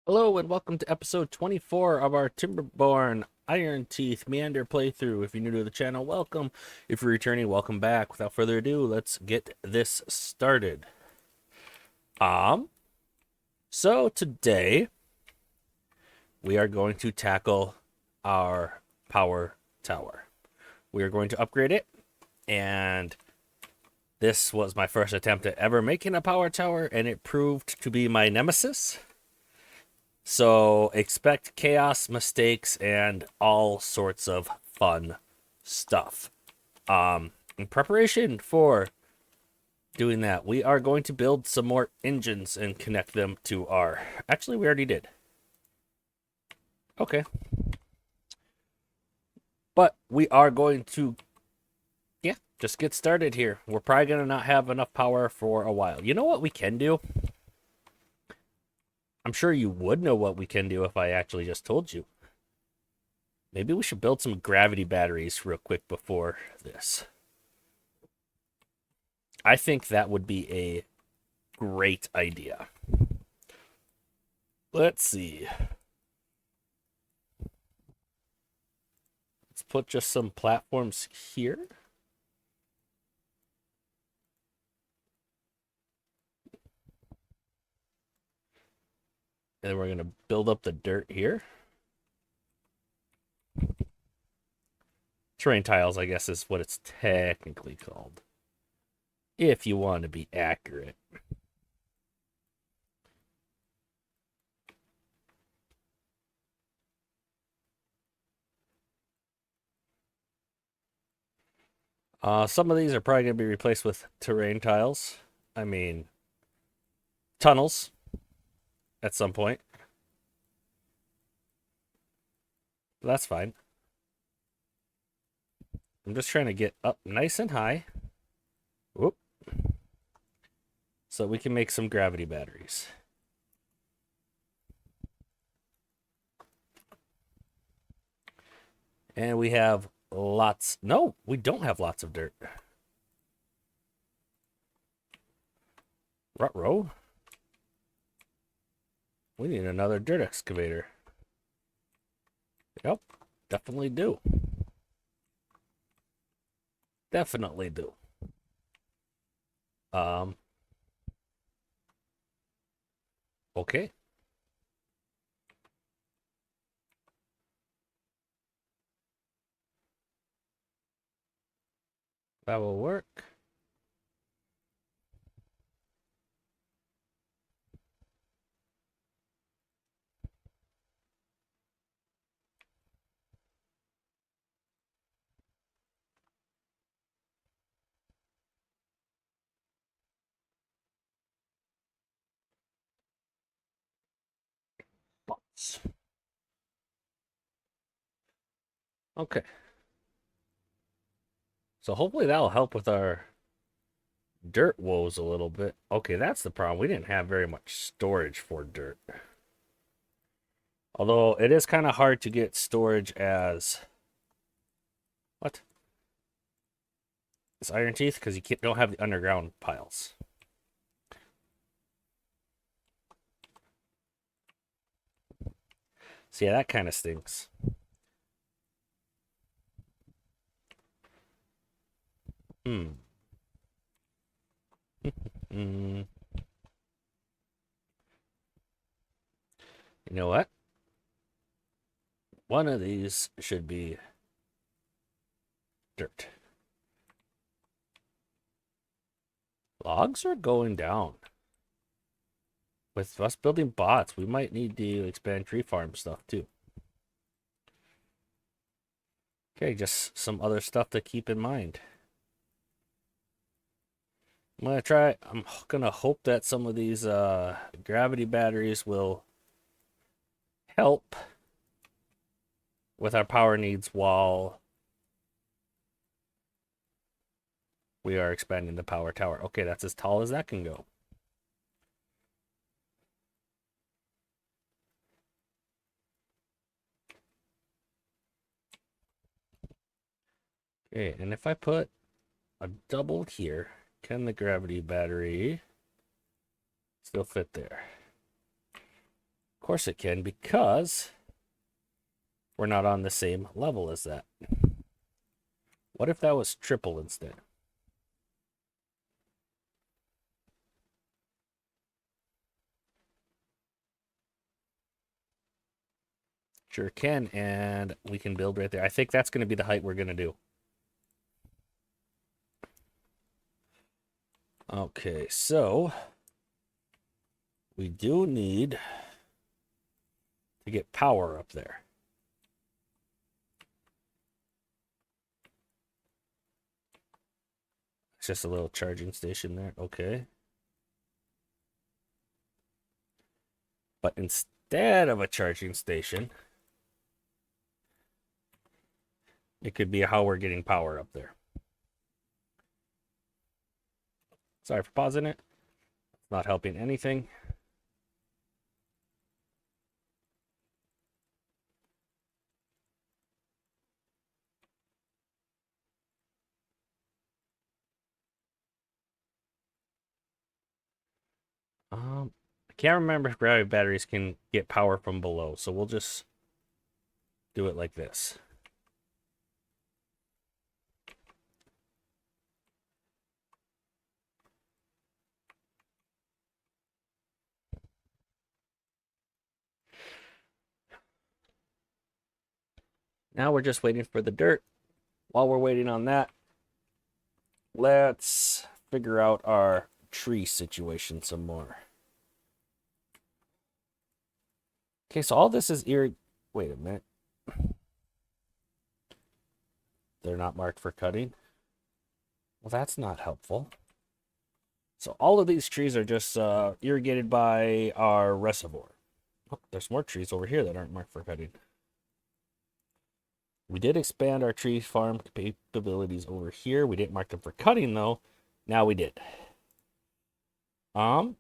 Hello and welcome to episode 24 of our Timberborn Ironteeth Meander playthrough. If you're new to the channel, welcome. If you're returning, welcome back. Without further ado, let's get this started. Um, so today we are going to tackle our power tower. We are going to upgrade it, and this was my first attempt at ever making a power tower, and it proved to be my nemesis. So expect chaos, mistakes, and all sorts of fun stuff. In preparation for doing that, we are going to build some more engines and connect them to our... Actually, we already did. Okay. But we are going to, just get started here. We're probably going to not have enough power for a while. You know what we can do? I'm sure you would know what we can do if I actually just told you. Maybe we should build some gravity batteries real quick before this. I think that would be a great idea. Let's see. Let's put just some platforms here. And then we're going to build up the dirt here. Terrain tiles, I guess, is what it's technically called, if you want to be accurate. Some of these are probably going to be replaced with terrain tiles. I mean, tunnels at some point. But that's fine. I'm just trying to get up nice and high. Whoop. So we can make some gravity batteries. And we have lots... No, we don't have lots of dirt. Ruh-roh. We need another dirt excavator. Yep, definitely do. Definitely do. Okay. That will work. Bots. Okay. So hopefully that'll help with our dirt woes a little bit. Okay, that's the problem. We didn't have very much storage for dirt. Although it is kind of hard to get storage as... What? It's iron teeth because you don't have the underground piles. So yeah, that kind of stinks. Hmm. You know what? One of these should be dirt. Logs are going down. With us building bots, we might need to expand tree farm stuff too. Okay, just some other stuff to keep in mind. I'm gonna hope that some of these gravity batteries will help with our power needs while we are expanding the power tower. Okay, that's as tall as that can go. Okay, and if I put a double here, can the gravity battery still fit there? course it can, because we're not on the same level as that. What if that was triple instead? Sure can, and we can build right there. I think that's going to be the height we're going to do. Okay, so we do need to get power up there. It's just a little charging station there. Okay. But instead of a charging station, it could be how we're getting power up there. Sorry for pausing it. It's not helping anything. I can't remember if gravity batteries can get power from below, so we'll just do it like this. Now we're just waiting for the dirt. While we're waiting on that, let's figure out our tree situation some more. Okay, so all this is wait a minute. They're not marked for cutting. Well, that's not helpful. So all of these trees are just irrigated by our reservoir. Oh, there's more trees over here that aren't marked for cutting. We did expand our tree farm capabilities over here. We didn't mark them for cutting, though. Now we did. While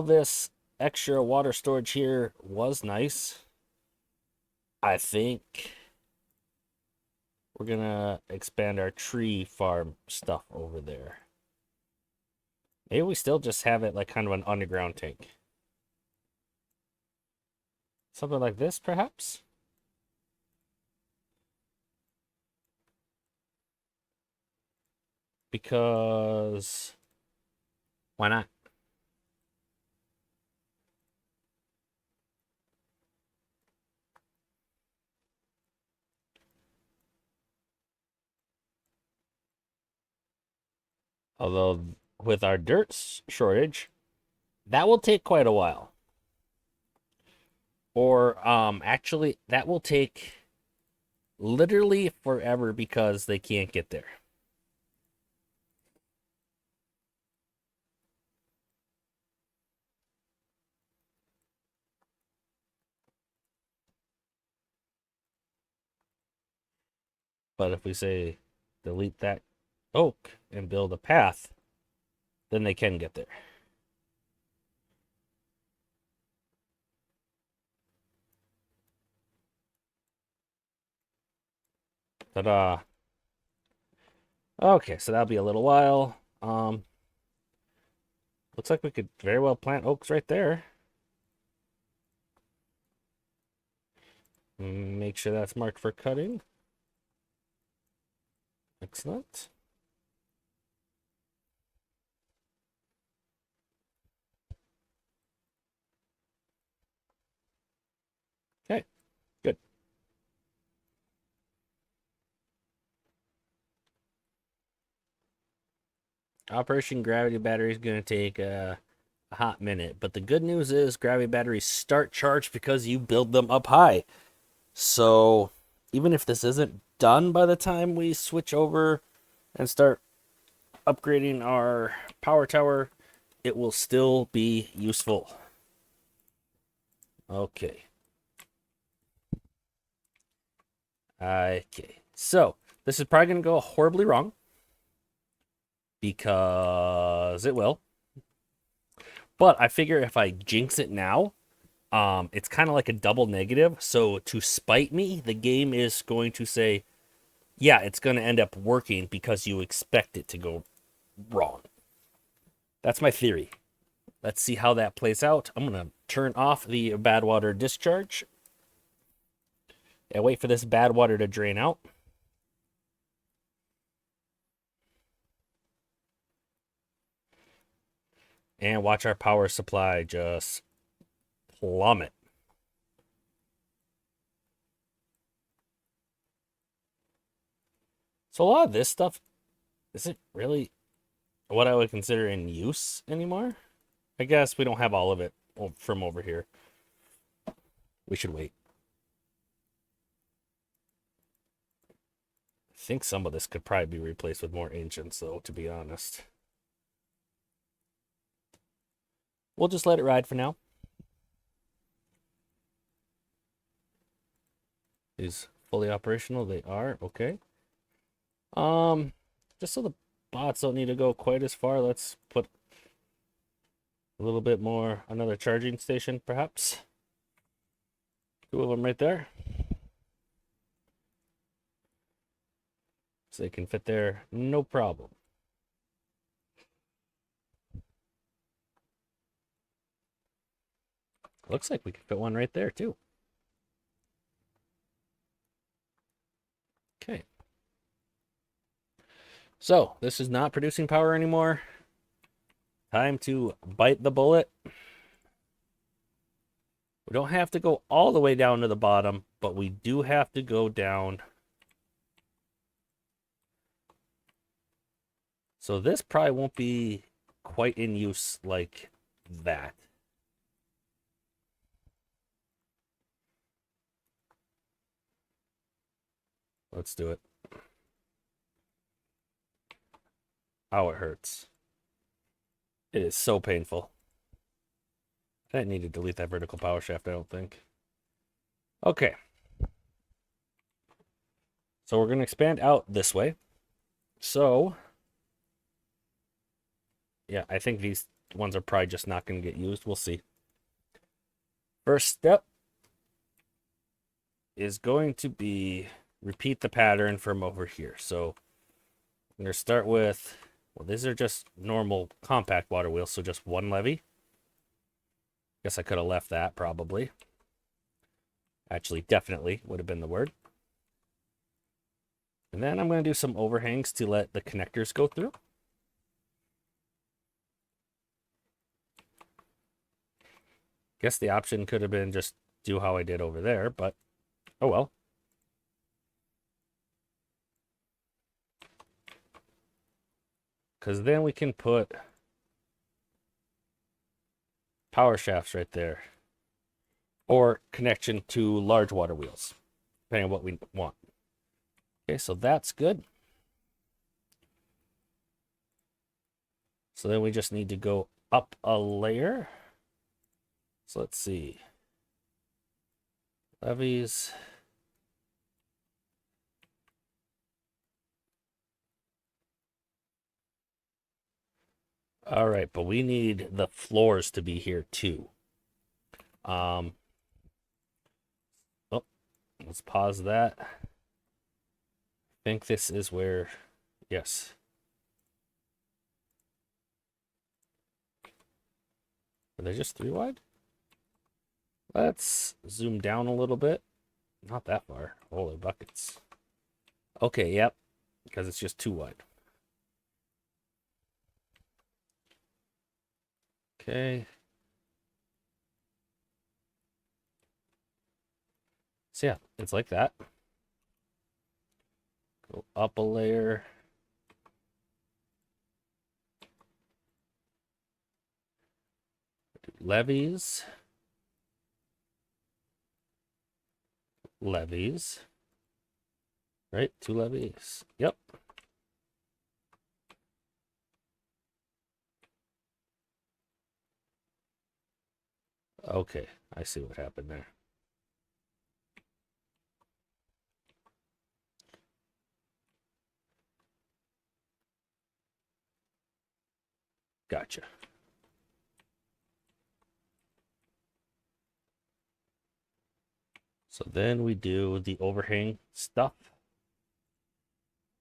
this extra water storage here was nice, I think we're gonna expand our tree farm stuff over there. Maybe we still just have it like kind of an underground tank. Something like this, perhaps? Because why not? Although with our dirt shortage, that will take quite a while. Or actually that will take literally forever because they can't get there. But if we say delete that oak and build a path, then they can get there. Ta-da. Okay, so that'll be a little while. Looks like we could very well plant oaks right there. Make sure that's marked for cutting. Excellent. Okay, good. Operation Gravity Battery is going to take a hot minute, but the good news is gravity batteries start charged because you build them up high. So even if this isn't done by the time we switch over and start upgrading our power tower, it will still be useful. Okay. Okay. So this is probably going to go horribly wrong because it will. But I figure if I jinx it now, it's kind of like a double negative. So to spite me, the game is going to say, yeah, it's going to end up working because you expect it to go wrong. That's my theory. Let's see how that plays out. I'm going to turn off the bad water discharge and wait for this bad water to drain out. And watch our power supply just plummet. So a lot of this stuff isn't really what I would consider in use anymore. I guess we don't have all of it from over here. We should wait. I think some of this could probably be replaced with more ancients, though, to be honest. We'll just let it ride for now. Is fully operational. They are. Okay. Just so the bots don't need to go quite as far, let's put a little bit more, another charging station, perhaps. 2 of them right there. So they can fit there, no problem. Looks like we can fit one right there, too. Okay. So, this is not producing power anymore. Time to bite the bullet. We don't have to go all the way down to the bottom, but we do have to go down. So this probably won't be quite in use like that. Let's do it. Oh, it hurts. It is so painful. I didn't need to delete that vertical power shaft, I don't think. Okay. So we're going to expand out this way. So, yeah, I think these ones are probably just not going to get used. We'll see. First step is going to be repeat the pattern from over here. So I'm going to start with, well, these are just normal compact water wheels, so just 1 levy. Guess I could have left that probably. Actually, definitely would have been the word. And then I'm going to do some overhangs to let the connectors go through. Guess the option could have been just do how I did over there, but oh well. Because then we can put power shafts right there. Or connection to large water wheels, depending on what we want. Okay, so that's good. So then we just need to go up a layer. So let's see. Levies. All right, but we need the floors to be here too. Oh, let's pause that. I think this is where, yes. Are they just 3 wide? Let's zoom down a little bit. Not that far. Holy buckets. Okay, yep. Because it's just 2 wide. Okay. So yeah, it's like that. Go up a layer. Do levies. Levies. Right? 2 levies. Yep. Okay, I see what happened there. Gotcha. So then we do the overhang stuff.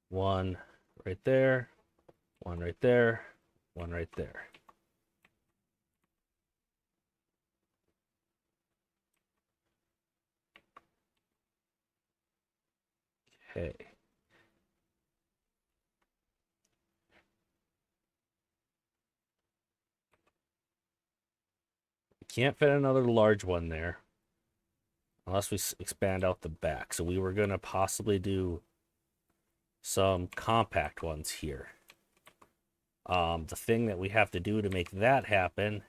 1 right there, 1 right there, 1 right there. Okay. Can't fit another large one there unless we expand out the back. So we were going to possibly do some compact ones here. The thing that we have to do to make that happen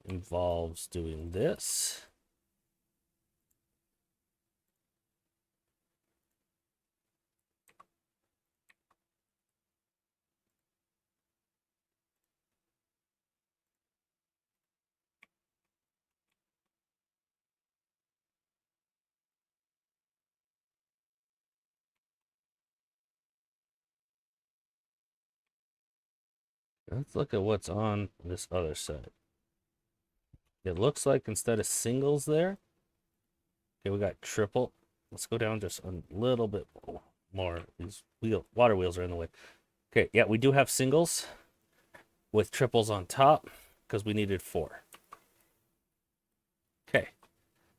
involves doing this. Let's look at what's on this other side. It looks like instead of singles there, okay, we got triple. Let's go down just a little bit more. These water wheels are in the way. Okay, yeah, we do have singles with triples on top because we needed 4. Okay,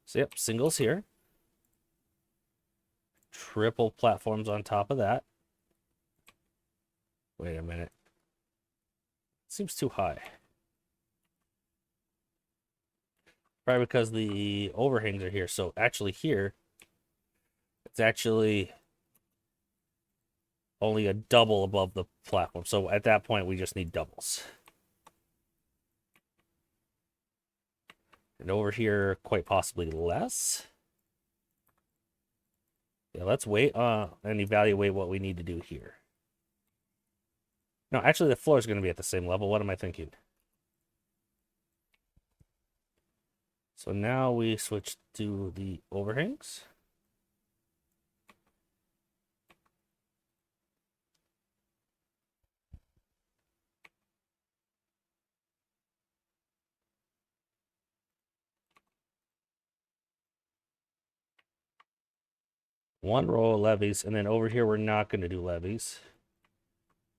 so yep, singles here. Triple platforms on top of that. Wait a minute. Seems too high. Probably because the overhangs are here. So actually here, it's actually only a double above the platform. So at that point, we just need doubles. And over here, quite possibly less. Yeah, let's wait and evaluate what we need to do here. No, actually, the floor is going to be at the same level. What am I thinking? So now we switch to the overhangs. One row of levees, and then over here we're not going to do levees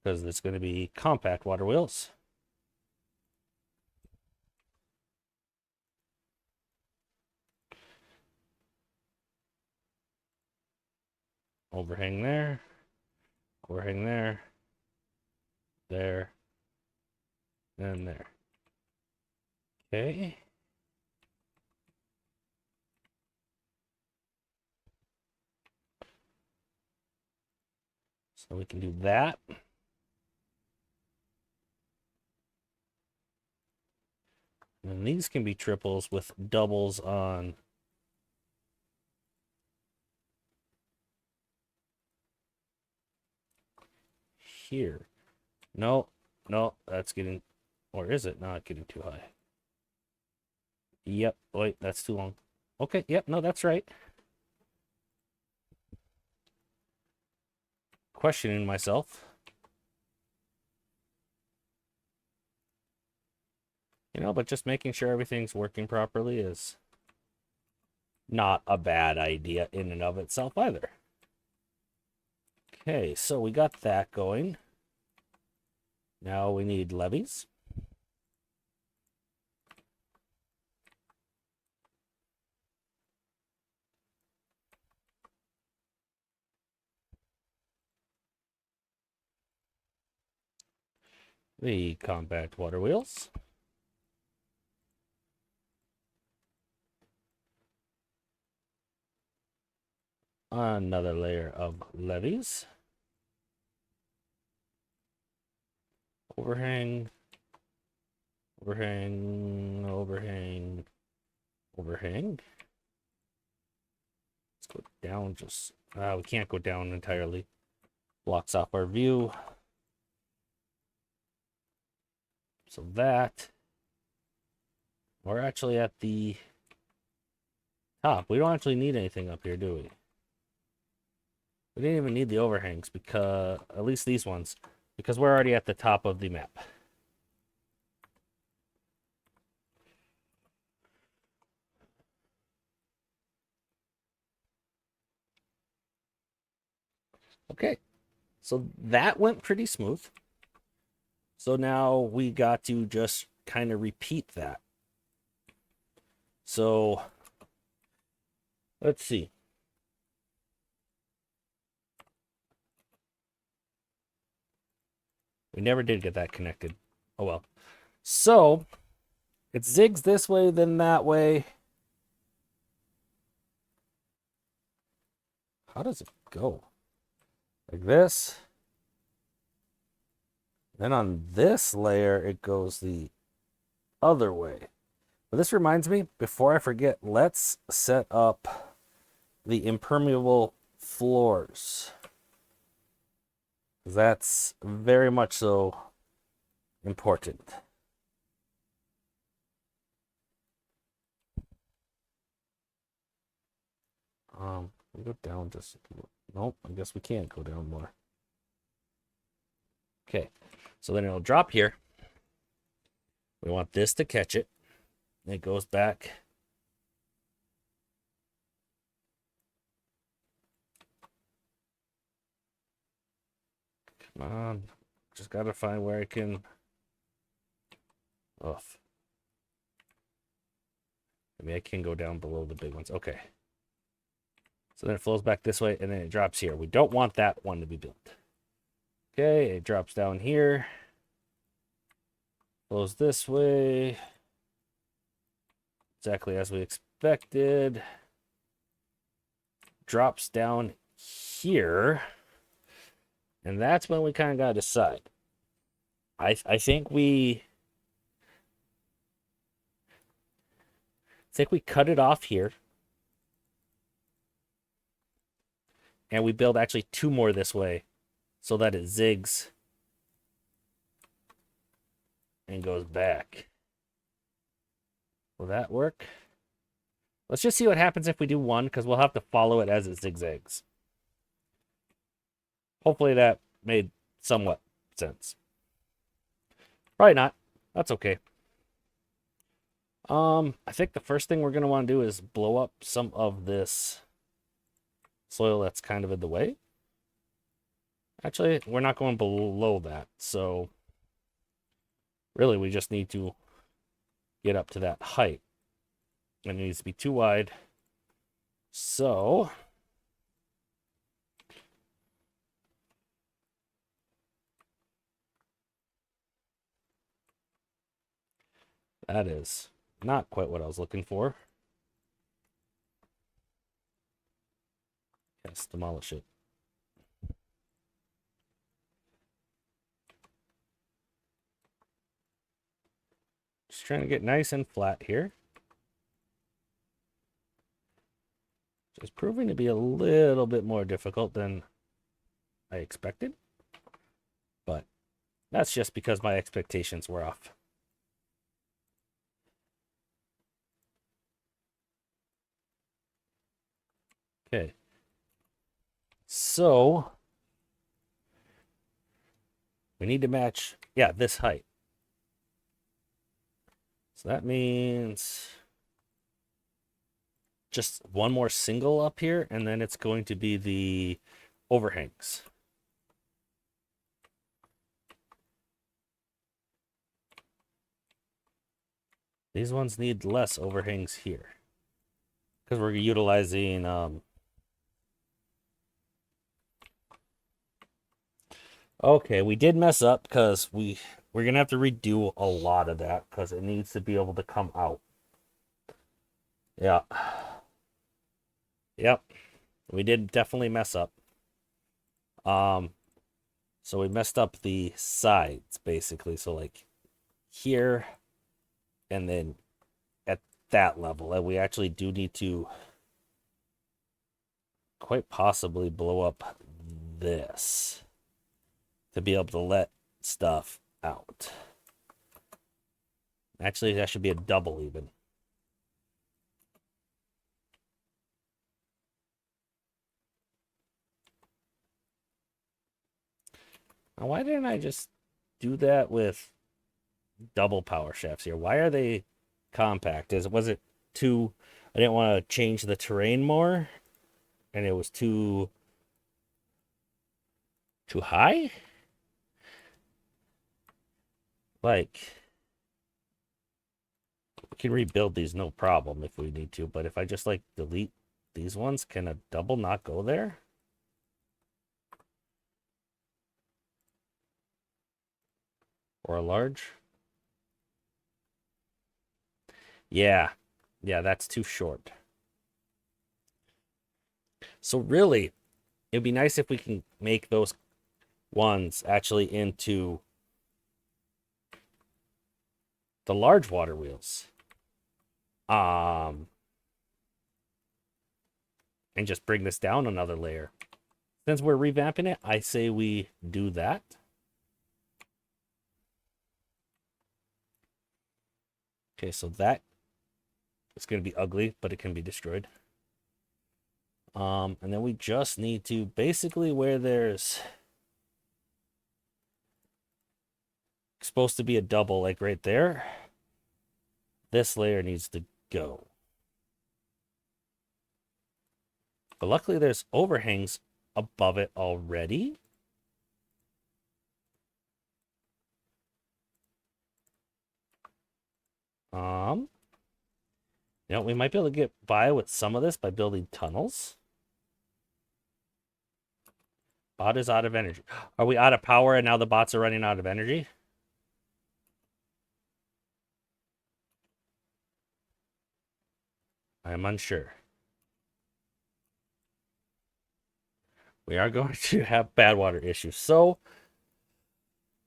because it's going to be compact water wheels. Overhang there, overhang there, there, and there. Okay. So we can do that. And these can be triples with doubles on here. No, no, that's getting, or is it not getting too high? Yep, wait, that's too long. Okay, yep, no, that's right. Questioning myself. You know, but just making sure everything's working properly is not a bad idea in and of itself either. Okay, so we got that going. Now we need levees. The compact water wheels. Another layer of levees. Overhang. Overhang. Overhang. Overhang. Let's go down just... we can't go down entirely. Blocks off our view. So that... We're actually at the top. We don't actually need anything up here, do we? We didn't even need the overhangs because... At least these ones. Because we're already at the top of the map. Okay, so that went pretty smooth. So now we got to just kind of repeat that. So Let's see. We never did get that connected. Oh well. So it zigs this way, then that way. How does it go? Like this. Then on this layer, it goes the other way. But this reminds me, before I forget, let's set up the impermeable floors. That's very much so important. We go down just, nope, I guess we can't go down more. Okay, so then it'll drop here. We want this to catch it. It goes back. Come on, just gotta find where I can. Off. Maybe I can go down below the big ones. Okay. So then it flows back this way, and then it drops here. We don't want that one to be built. Okay, it drops down here. Flows this way. Exactly as we expected. Drops down here. And that's when we kind of got to decide. I think we cut it off here. And we build actually two more this way so that it zigs and goes back. Will that work? Let's just see what happens if we do one, because we'll have to follow it as it zigzags. Hopefully that made somewhat sense. Probably not. That's okay. I think the first thing we're going to want to do is blow up some of this soil that's kind of in the way. Actually, we're not going below that, so really we just need to get up to that height. It needs to be too wide. So that is not quite what I was looking for. Yes, demolish it. Just trying to get nice and flat here. It's proving to be a little bit more difficult than I expected. But that's just because my expectations were off. Okay. So we need to match, yeah, this height. So that means just one more single up here, and then it's going to be the overhangs. These ones need less overhangs here because we're utilizing okay, we did mess up because we're gonna have to redo a lot of that because it needs to be able to come out. Yeah. Yep. We did definitely mess up. So we messed up the sides basically. So like here and then at that level. And we actually do need to quite possibly blow up this to be able to let stuff out. Actually, that should be a double even. Now, why didn't I just do that with double power shafts here? Why are they compact? Was it too? I didn't want to change the terrain more, and it was too high. Like we can rebuild these no problem if we need to, but if I just like delete these ones, can a double not go there? Or a large? Yeah. Yeah, that's too short. So really, it'd be nice if we can make those ones actually into the large water wheels. And just bring this down another layer. Since we're revamping it, I say we do that. Okay, so that is going to be ugly, but it can be destroyed. And then we just need to basically where there's supposed to be a double, like right there, this layer needs to go. But luckily there's overhangs above it already. You know, we might be able to get by with some of this by building tunnels. Bot is out of energy. Are we out of power and now the bots are running out of energy? I am unsure. We are going to have bad water issues. So,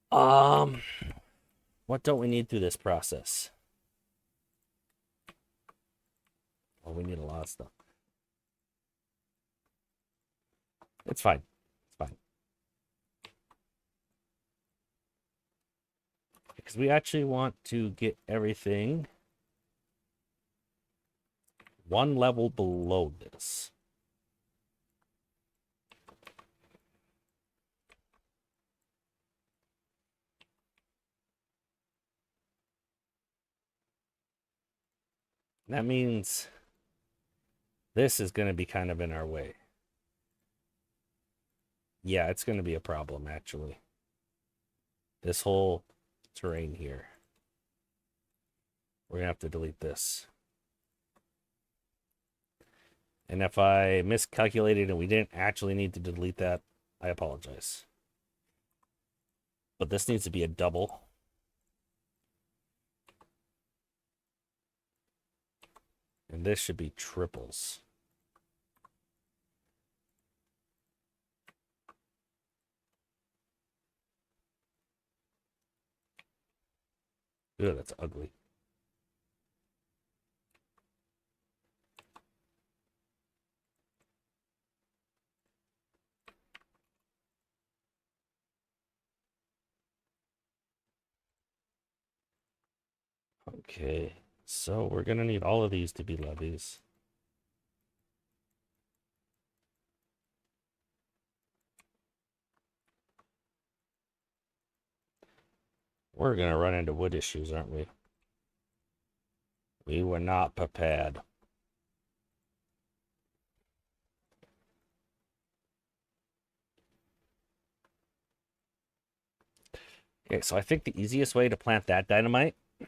what don't we need through this process? Well, we need a lot of stuff. It's fine. It's fine. Because we actually want to get everything one level below this. That means this is going to be kind of in our way. Yeah, it's going to be a problem, actually. This whole terrain here. We're going to have to delete this. And if I miscalculated and we didn't actually need to delete that, I apologize. But this needs to be a double. And this should be triples. Ew, that's ugly. Okay, so we're going to need all of these to be levees. We're going to run into wood issues, aren't we? We were not prepared. Okay, so I think the easiest way to plant that dynamite is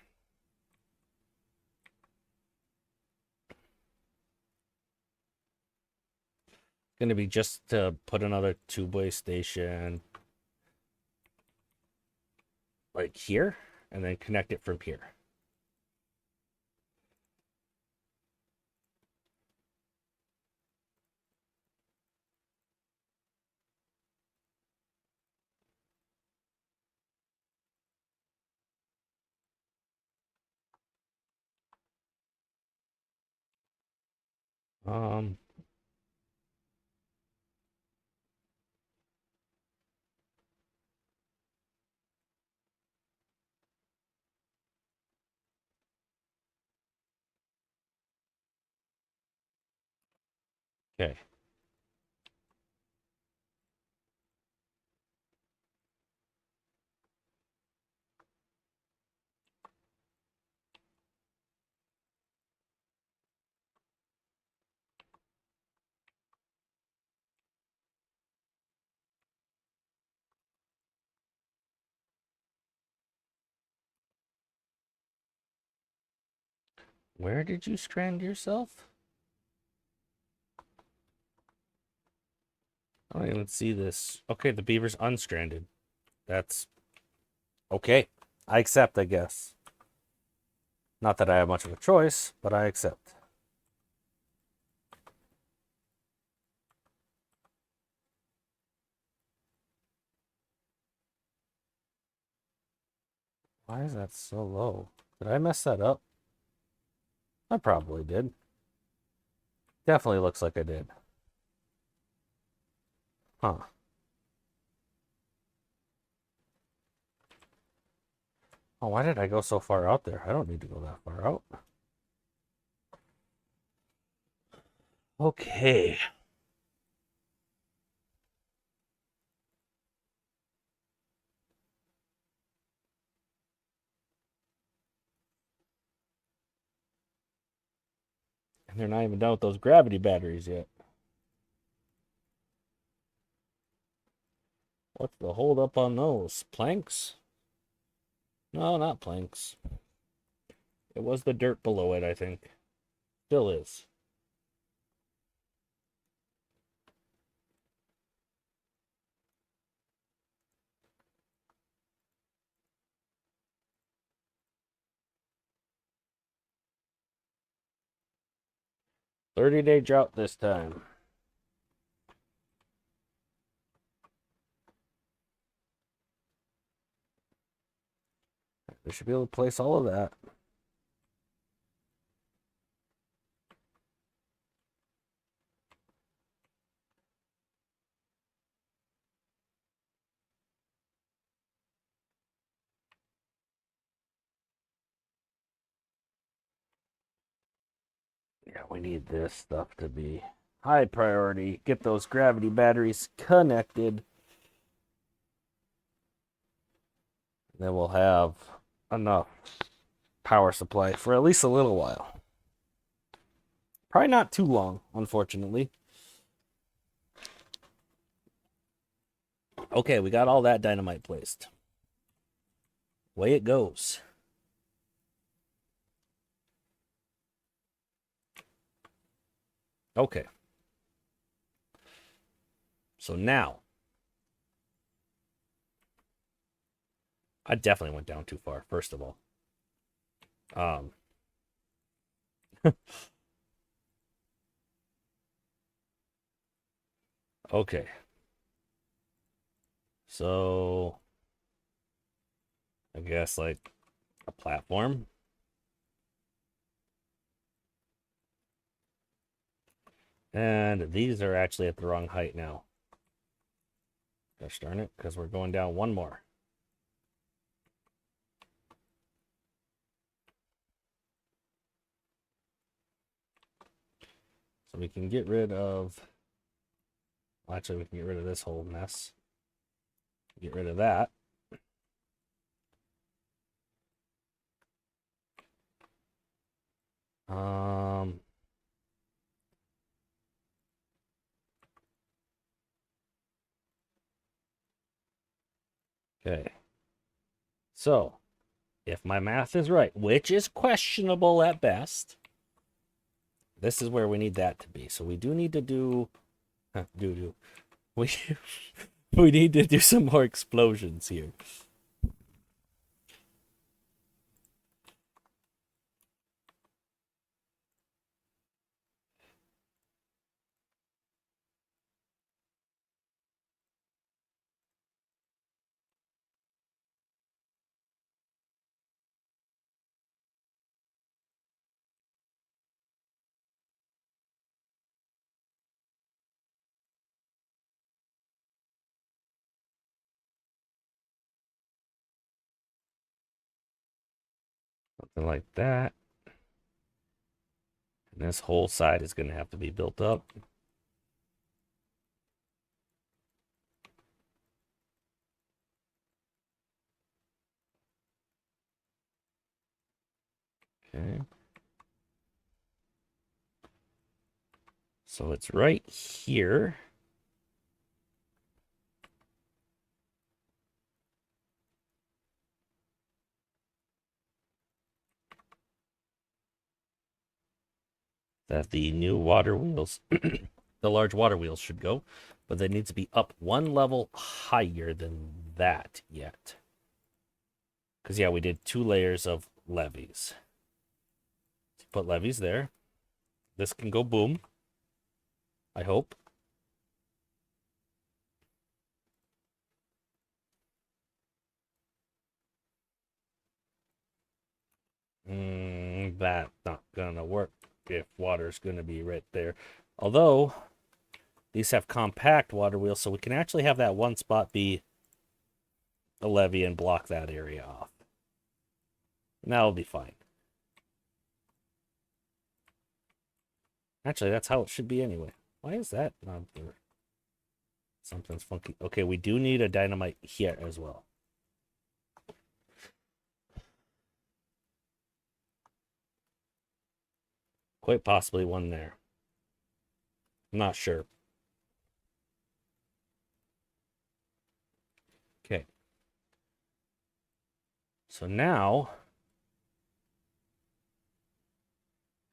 going to be just to put another two-way station like here, and then connect it from here. Um, okay. Where did you strand yourself? I don't even see this. Okay, the beaver's unstranded. That's okay. I accept, I guess. Not that I have much of a choice, but I accept. Why is that so low? Did I mess that up? I probably did. Definitely looks like I did. Huh. Oh, why did I go so far out there? I don't need to go that far out. Okay. And they're not even done with those gravity batteries yet. What's the hold up on those? Planks? No, not planks. It was the dirt below it, I think. Still is. $30-day drought this time. We should be able to place all of that. Yeah, we need this stuff to be high priority. Get those gravity batteries connected. Then we'll have enough power supply for at least a little while. Probably not too long, unfortunately. Okay, we got all that dynamite placed. Way it goes. Okay. So now, I definitely went down too far, first of all. Okay. So, I guess like a platform. And these are actually at the wrong height now. Gosh darn it, because we're going down one more. So we can get rid of... Well, actually, we can get rid of this whole mess. Get rid of that. Um... Okay. So, if my math is right, which is questionable at best, this is where we need that to be. So we do need to do... We, we need to do some more explosions here. Something like that. And this whole side is going to have to be built up. Okay. So it's right here. That the new water wheels the large water wheels should go, but they need to be up one level higher than that yet. Because, yeah, we did 2 layers of levees. Put levees there. This can go boom, I hope. That's not gonna work if water's gonna be right there. Although, these have compact water wheels, so we can actually have that one spot be a levee and block that area off. And that'll be fine. Actually, that's how it should be anyway. Why is that not there? Something's funky. Okay, we do need a dynamite here as well. Quite possibly one there. I'm not sure. Okay. So now,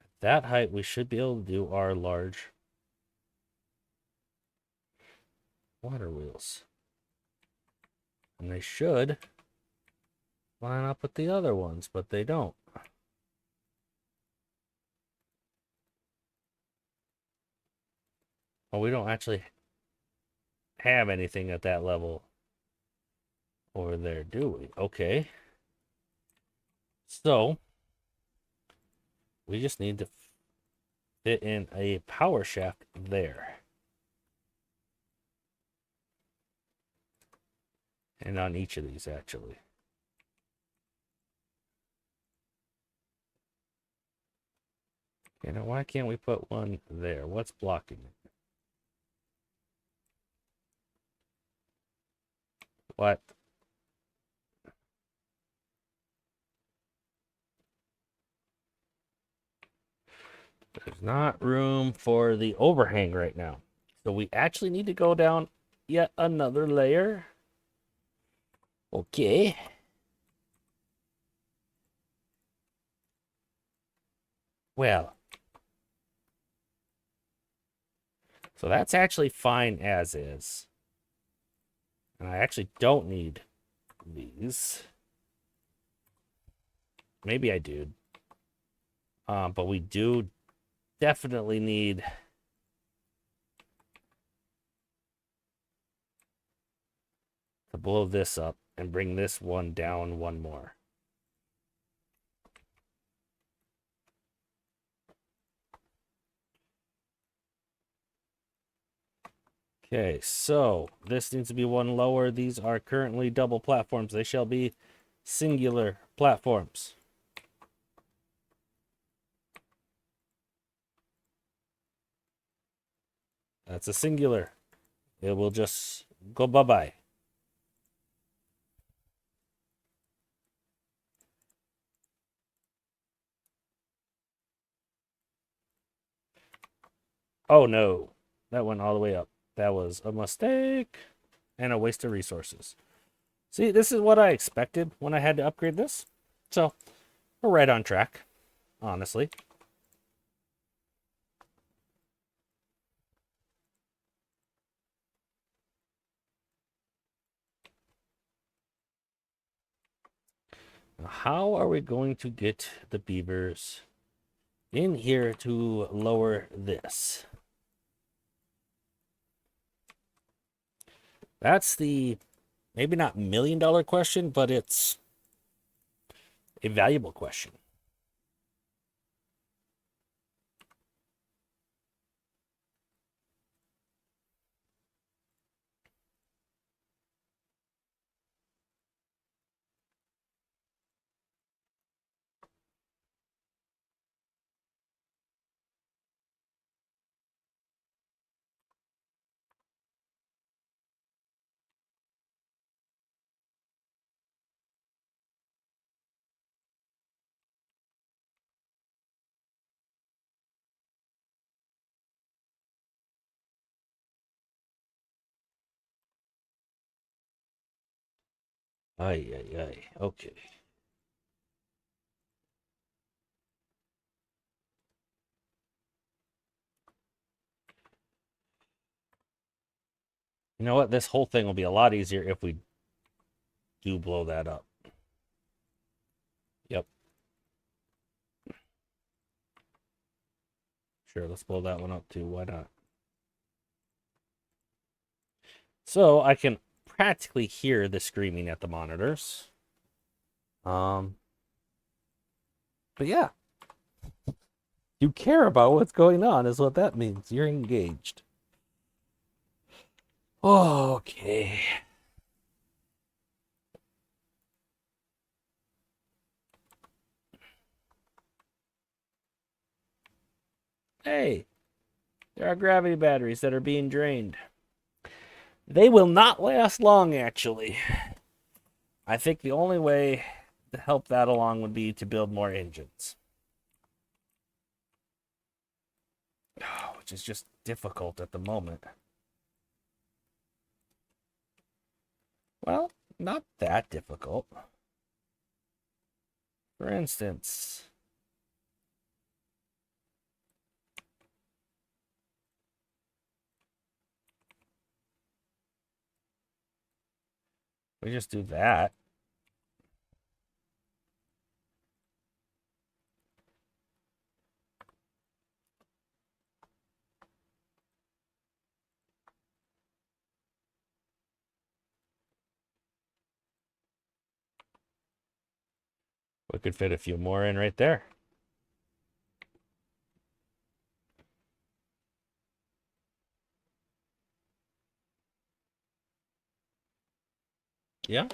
at that height, we should be able to do our large water wheels. And they should line up with the other ones, but they don't. Well, we don't actually have anything at that level over there, do we? Okay. So, we just need to fit in a power shaft there. And on each of these, actually. Okay, now why can't we put one there? What's blocking it? What? There's not room for the overhang right now. So we actually need to go down yet another layer. Okay. Well. So that's actually fine as is. And I actually don't need these. Maybe I do. But we do definitely need to blow this up and bring this one down one more. Okay, so this needs to be one lower. These are currently double platforms. They shall be singular platforms. That's a singular. It will just go bye-bye. Oh no, that went all the way up. That was a mistake and a waste of resources. See, this is what I expected when I had to upgrade this. So, we're right on track, honestly. Now, how are we going to get the beavers in here to lower this? That's the maybe not $1,000,000 question, but it's a valuable question. Ay, ay, ay. Okay. You know what? This whole thing will be a lot easier if we do blow that up. Yep. Sure, let's blow that one up too. Why not? So I can practically hear the screaming at the monitors. But yeah. You care about what's going on is what that means. You're engaged. Okay. Hey, there are gravity batteries that are being drained. They will not last long, actually. I think the only way to help that along would be to build more engines. Which is just difficult at the moment. Well, not that difficult. For instance, we just do that. We could fit a few more in right there. Yeah.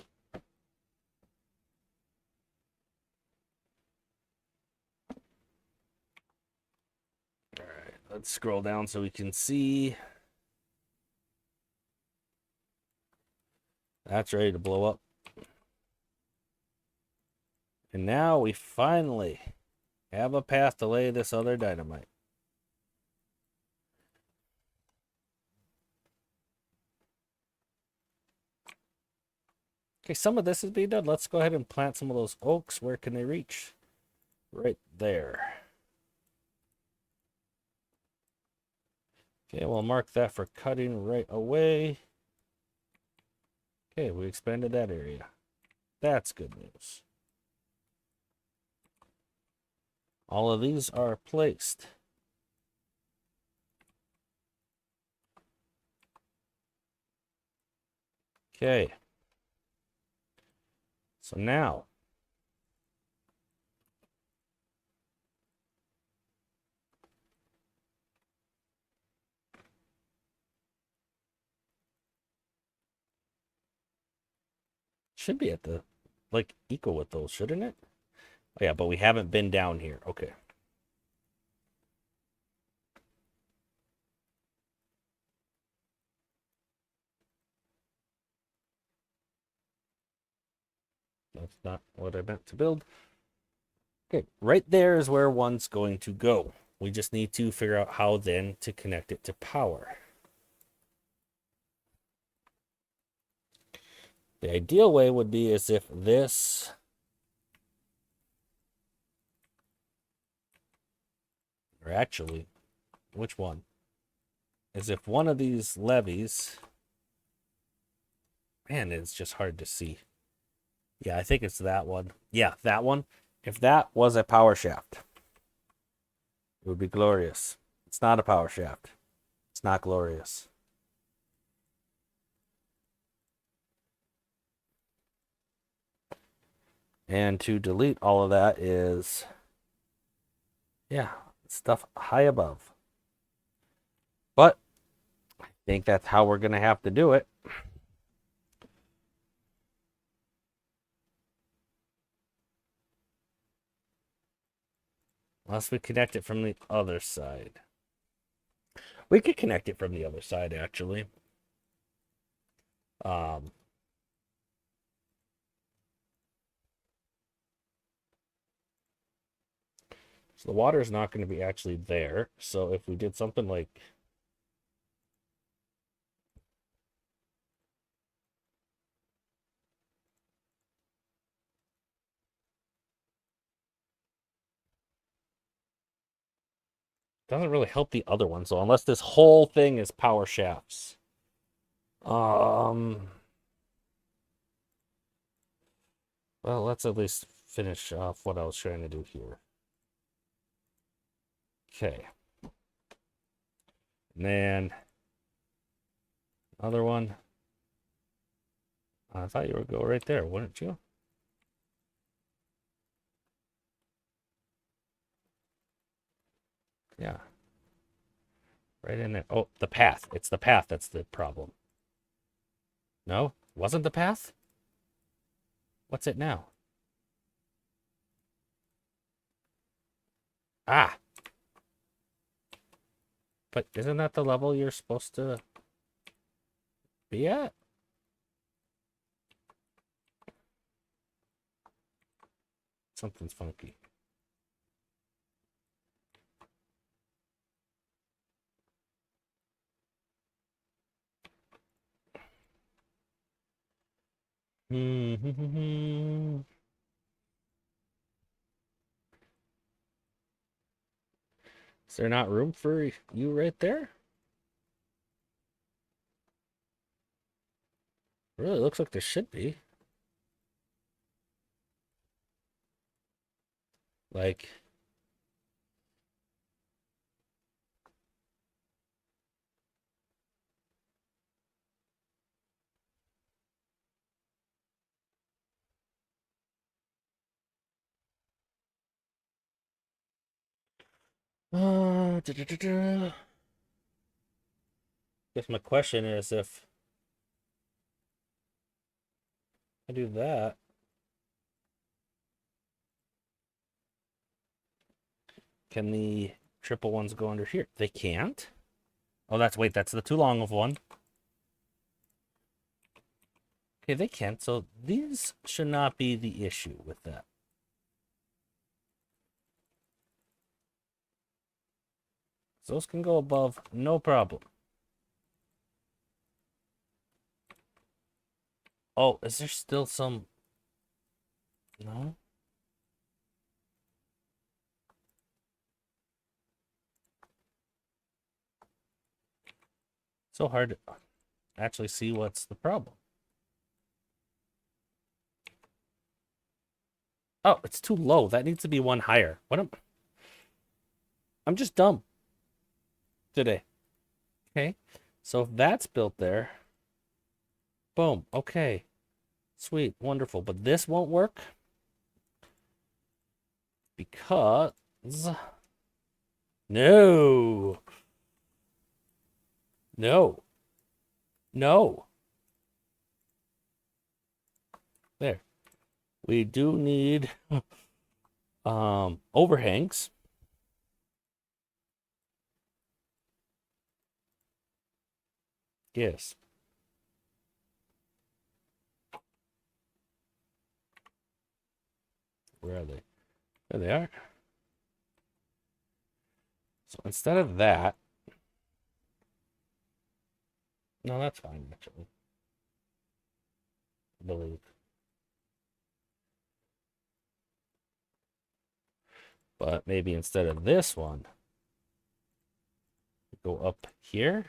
All right, let's scroll down so we can see. That's ready to blow up. And now we finally have a path to lay this other dynamite. Okay, some of this is being done. Let's go ahead and plant some of those oaks. Where can they reach? Right there. Okay, we'll mark that for cutting right away. Okay, we expanded that area. That's good news. All of these are placed. Okay. So now, should be at the, like, equal with those, shouldn't it? Oh, yeah, but we haven't been down here. Okay. That's not what I meant to build. Okay, right there is where one's going to go. We just need to figure out how then to connect it to power. The ideal way would be as if this, or actually, which one? As if one of these levees, man, it's just hard to see. Yeah, I think it's that one. Yeah, that one. If that was a power shaft, it would be glorious. It's not a power shaft. It's not glorious. And to delete all of that is, yeah, stuff high above. But I think that's how we're going to have to do it. Unless we connect it from the other side. We could connect it from the other side, actually. So the water is not going to be actually there. So if we did something like, doesn't really help the other one. So unless this whole thing is power shafts. Um, well, let's at least finish off what I was trying to do here. Okay. And then another one. I thought you would go right there, wouldn't you? Yeah. Right in there. Oh, the path. It's the path that's the problem. No? Wasn't the path? What's it now? Ah! But isn't that the level you're supposed to be at? Something's funky. Is there not room for you right there? Really looks like there should be. Like, Guess my question is if I do that, can the triple ones go under here? They can't? Oh, wait, that's the too long of one. Okay, they can't, so these should not be the issue with that. Those can go above, no problem. Oh, is there still some... No? So hard to actually see what's the problem. Oh, it's too low. That needs to be one higher. I'm just dumb today. Okay. So if that's built there, boom. Okay. Sweet. Wonderful. But this won't work because no. No. No. There. We do need overhangs. Yes. Where are they? There they are. So instead of that, no, that's fine, actually. I believe. But maybe instead of this one, go up here.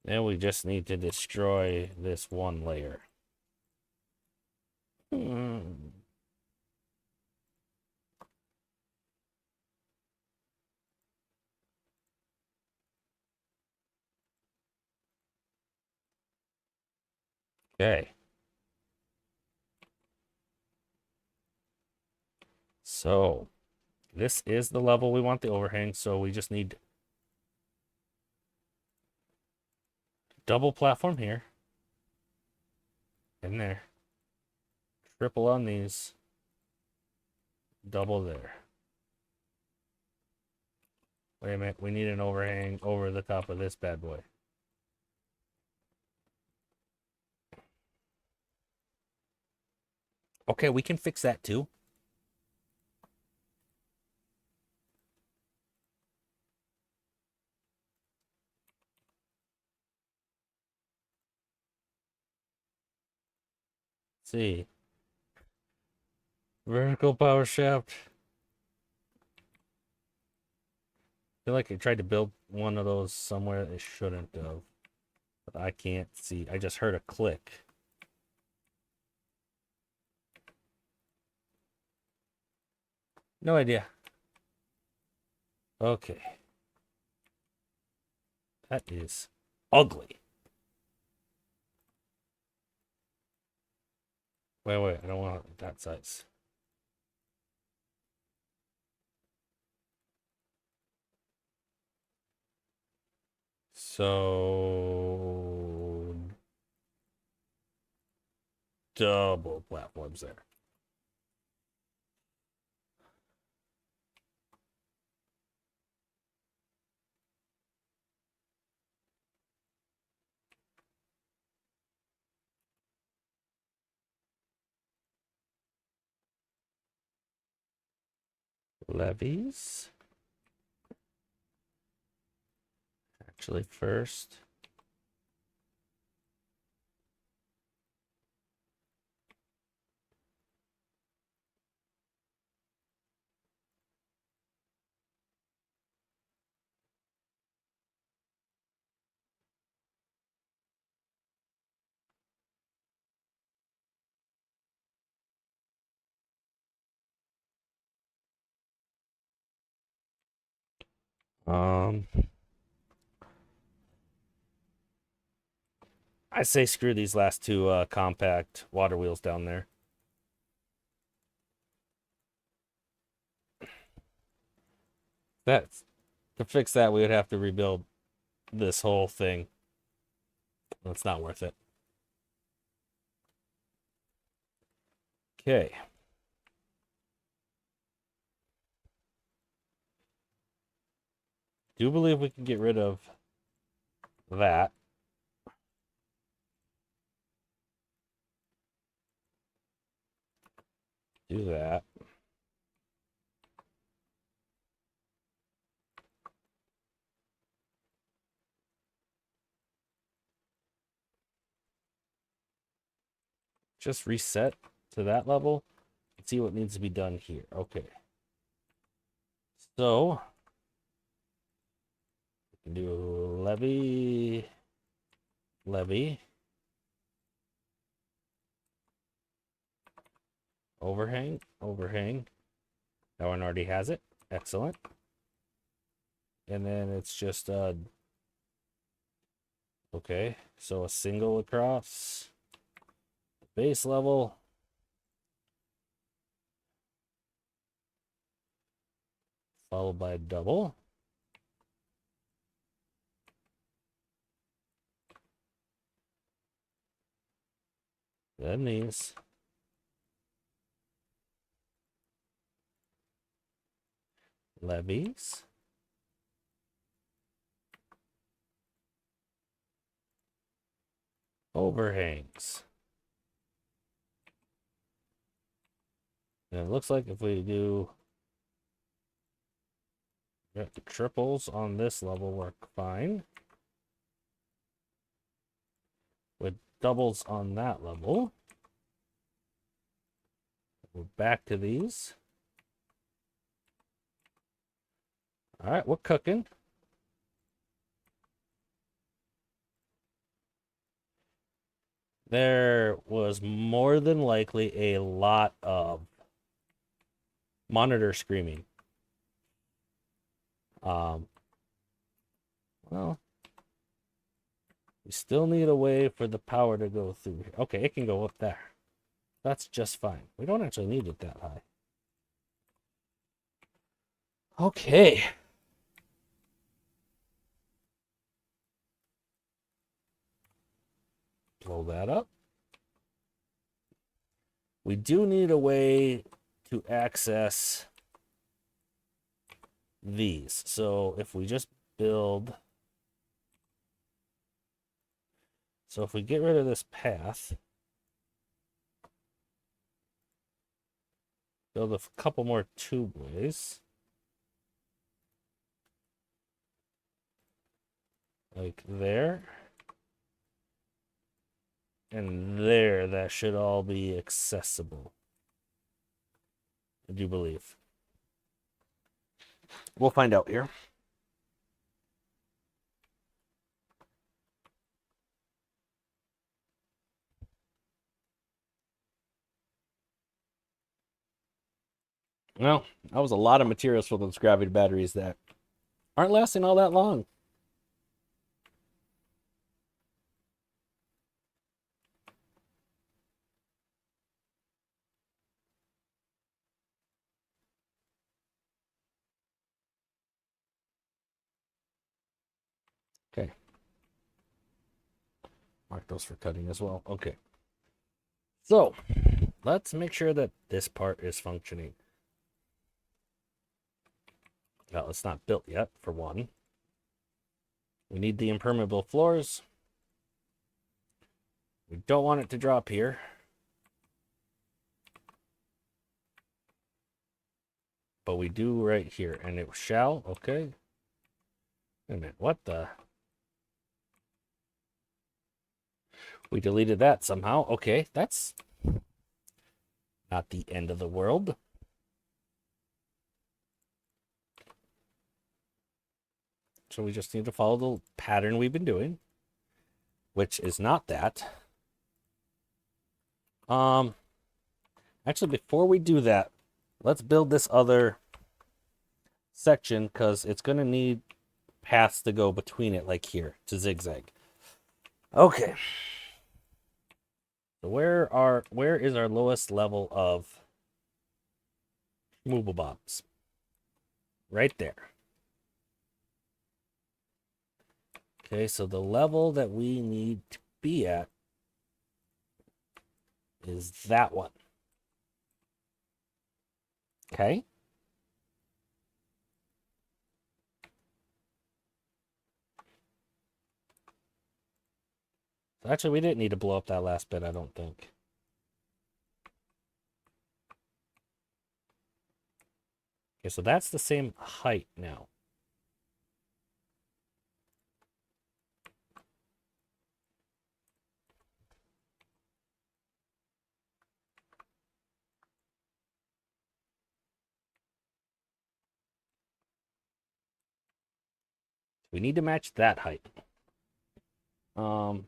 Then we just need to destroy this one layer. Okay. So this is the level we want the overhang, so we just need double platform here. In there. Triple on these. Double there. Wait a minute, we need an overhang over the top of this bad boy. Okay, we can fix that too. Let's see. Vertical power shaft. I feel like I tried to build one of those somewhere it shouldn't have. But I can't see. I just heard a click. No idea. Okay. That is ugly. Wait. I don't want that size. So double platforms there. Levies. Actually, first. I say screw these last two compact water wheels down there. That's to fix that we would have to rebuild this whole thing. That's not worth it. Okay. Do believe we can get rid of that. Do that. Just reset to that level and see what needs to be done here. Okay. So we can do levy, overhang. That one already has it. Excellent. And then it's just okay. So a single across base level. Followed by a double. Then these. Levies. Overhangs. And it looks like if we do the triples on this level work fine. With doubles on that level. We're back to these. All right, we're cooking. There was more than likely a lot of monitor screaming. Well, we still need a way for the power to go through. Okay, it can go up there. That's just fine. We don't actually need it that high. Okay. Blow that up. We do need a way to access these. So if we just build... So if we get rid of this path, build a couple more tubeways. Like there. And there, that should all be accessible. I do believe. We'll find out here. Well, that was a lot of materials for those gravity batteries that aren't lasting all that long. Okay. Mark those for cutting as well. Okay. So, let's make sure that this part is functioning. Well, it's not built yet, for one. We need the impermeable floors. We don't want it to drop here. But we do right here. And it shall. Okay. Wait a minute. What the? We deleted that somehow. Okay. That's not the end of the world. So we just need to follow the pattern we've been doing, which is not that. Actually, before we do that, let's build this other section because it's going to need paths to go between it, like here, to zigzag. Okay. So where is our lowest level of movable bombs? Right there. Okay, so the level that we need to be at is that one. Okay. So actually, we didn't need to blow up that last bit, I don't think. Okay, so that's the same height now. We need to match that height. And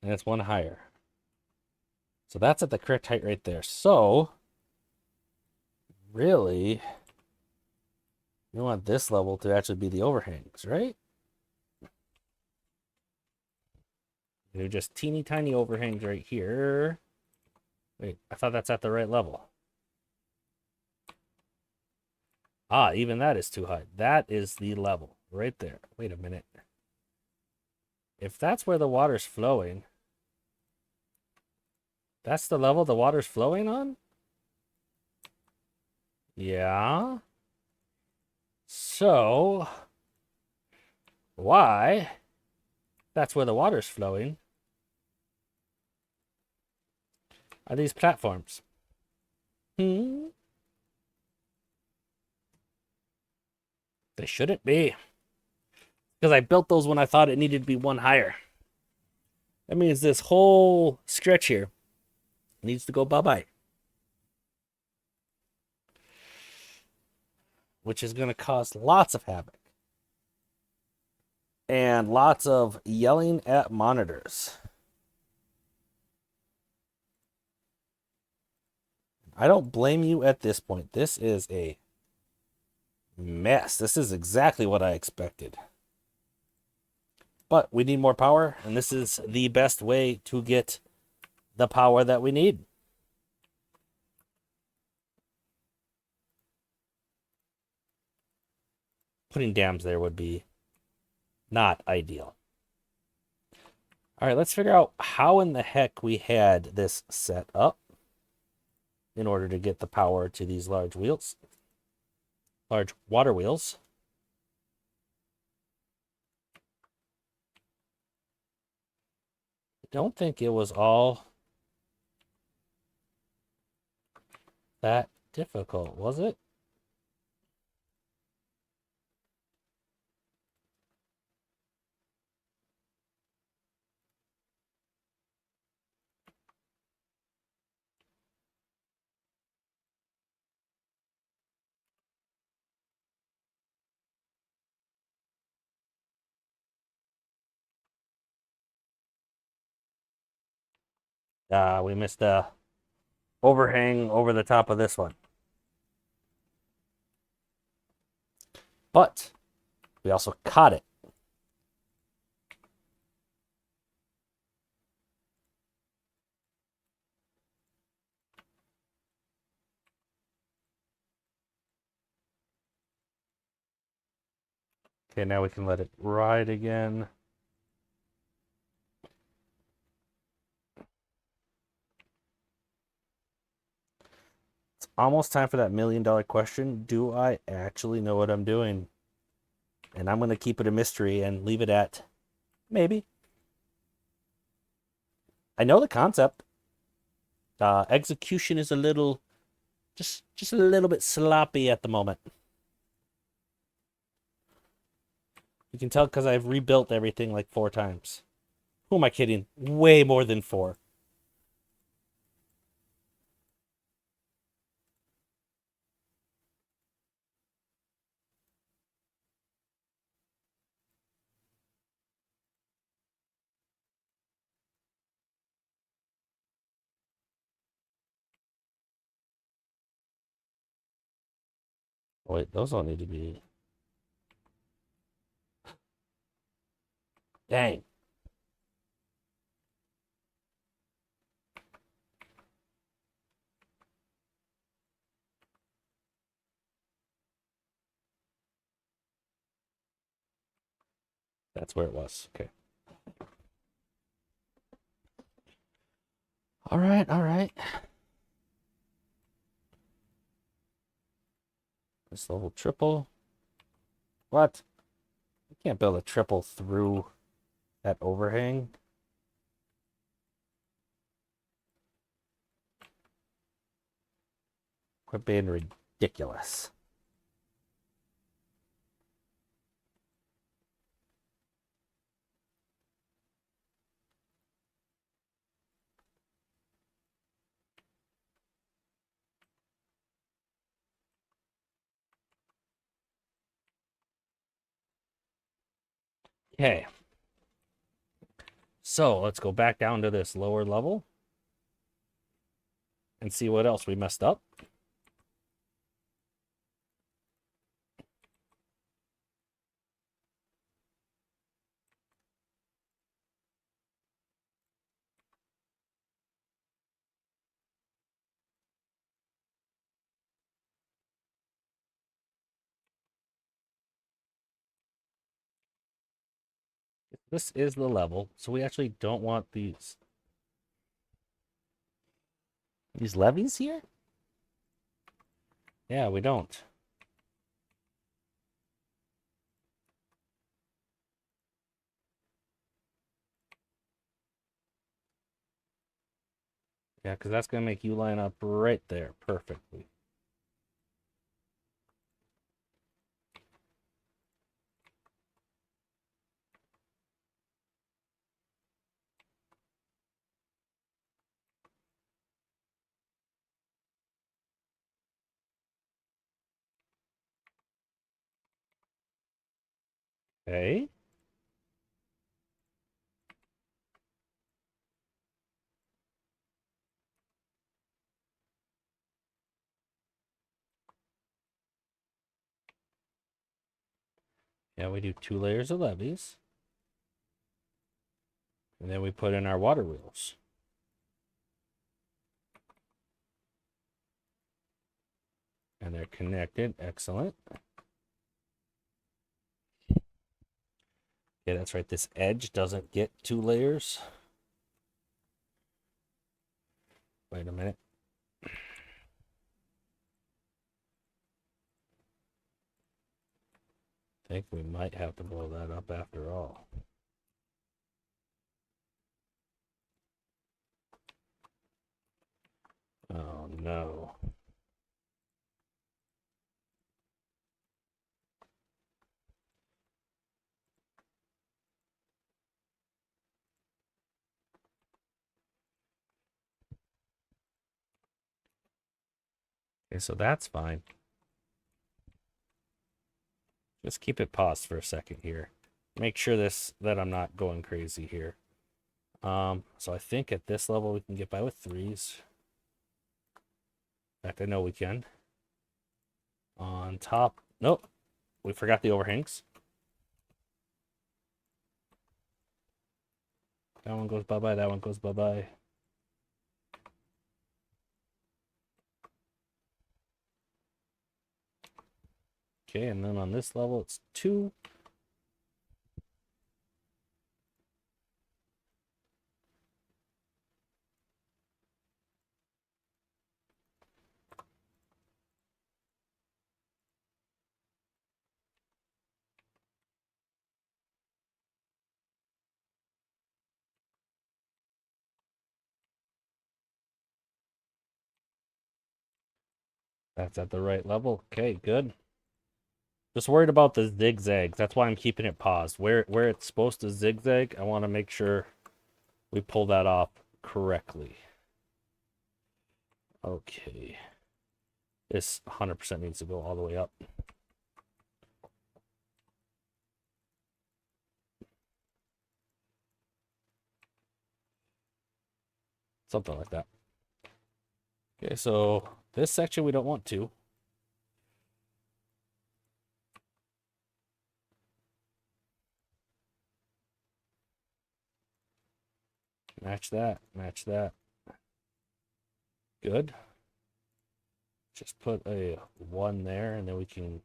it's one higher. So that's at the correct height right there. So, really, you want this level to actually be the overhangs, right? They're just teeny tiny overhangs right here. Wait, I thought that's at the right level. Ah, even that is too high. That is the level right there. Wait a minute. If that's where the water's flowing, that's the level the water's flowing on? Yeah. So, why? That's where the water's flowing. Are these platforms? They shouldn't be. Because I built those when I thought it needed to be one higher. That means this whole stretch here needs to go bye-bye. Which is going to cause lots of havoc. And lots of yelling at monitors. I don't blame you at this point. This is a mess. This is exactly what I expected. But we need more power, and this is the best way to get the power that we need. Putting dams there would be not ideal. All right, let's figure out how in the heck we had this set up in order to get the power to these large wheels. Large water wheels. I don't think it was all that difficult, was it? We missed the overhang over the top of this one. But we also caught it. Okay, now we can let it ride again. It's almost time for that $1,000,000 question. Do I actually know what I'm doing? And I'm going to keep it a mystery and leave it at maybe. I know the concept. Execution is a little, just a little bit sloppy at the moment. You can tell because I've rebuilt everything like 4 times. Who am I kidding? Way more than 4. Wait, those all need to be... Dang. That's where it was. Okay. All right, all right. This level triple. What? You can't build a triple through that overhang. Quit being ridiculous. Okay. So let's go back down to this lower level and see what else we messed up. This is the level, so we actually don't want these levees here? Yeah, we don't. Yeah, because that's going to make you line up right there perfectly. Okay. Yeah, we do 2 layers of levees. And then we put in our water wheels. And they're connected. Excellent. Yeah, that's right. This edge doesn't get 2 layers. Wait a minute. I think we might have to blow that up after all. Oh, no. Okay, so that's fine. Just keep it paused for a second here. Make sure that I'm not going crazy here. So I think at this level we can get by with 3s. In fact, I know we can. On top, nope, we forgot the overhangs. That one goes bye-bye, that one goes bye-bye. Okay, and then on this level it's 2. That's at the right level. Okay, good. Just worried about the zigzags. That's why I'm keeping it paused. Where it's supposed to zigzag, I want to make sure we pull that off correctly. Okay. This 100% needs to go all the way up. Something like that. Okay, so this section we don't want to. Match that, match that. Good. Just put a 1 there, and then we can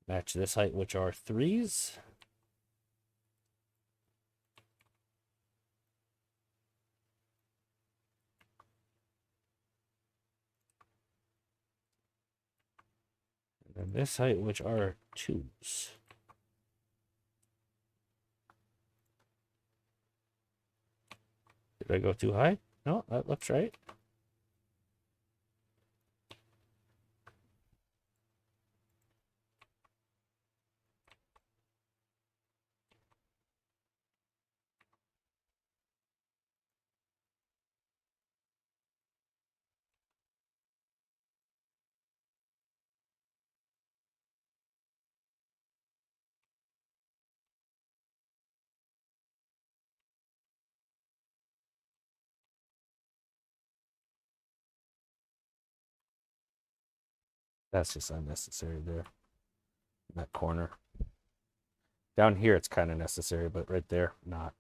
match this height, which are 3s. And then this height, which are 2s. Did I go too high? No, that looks right. That's just unnecessary there. In that corner. Down here, it's kind of necessary, but right there, not.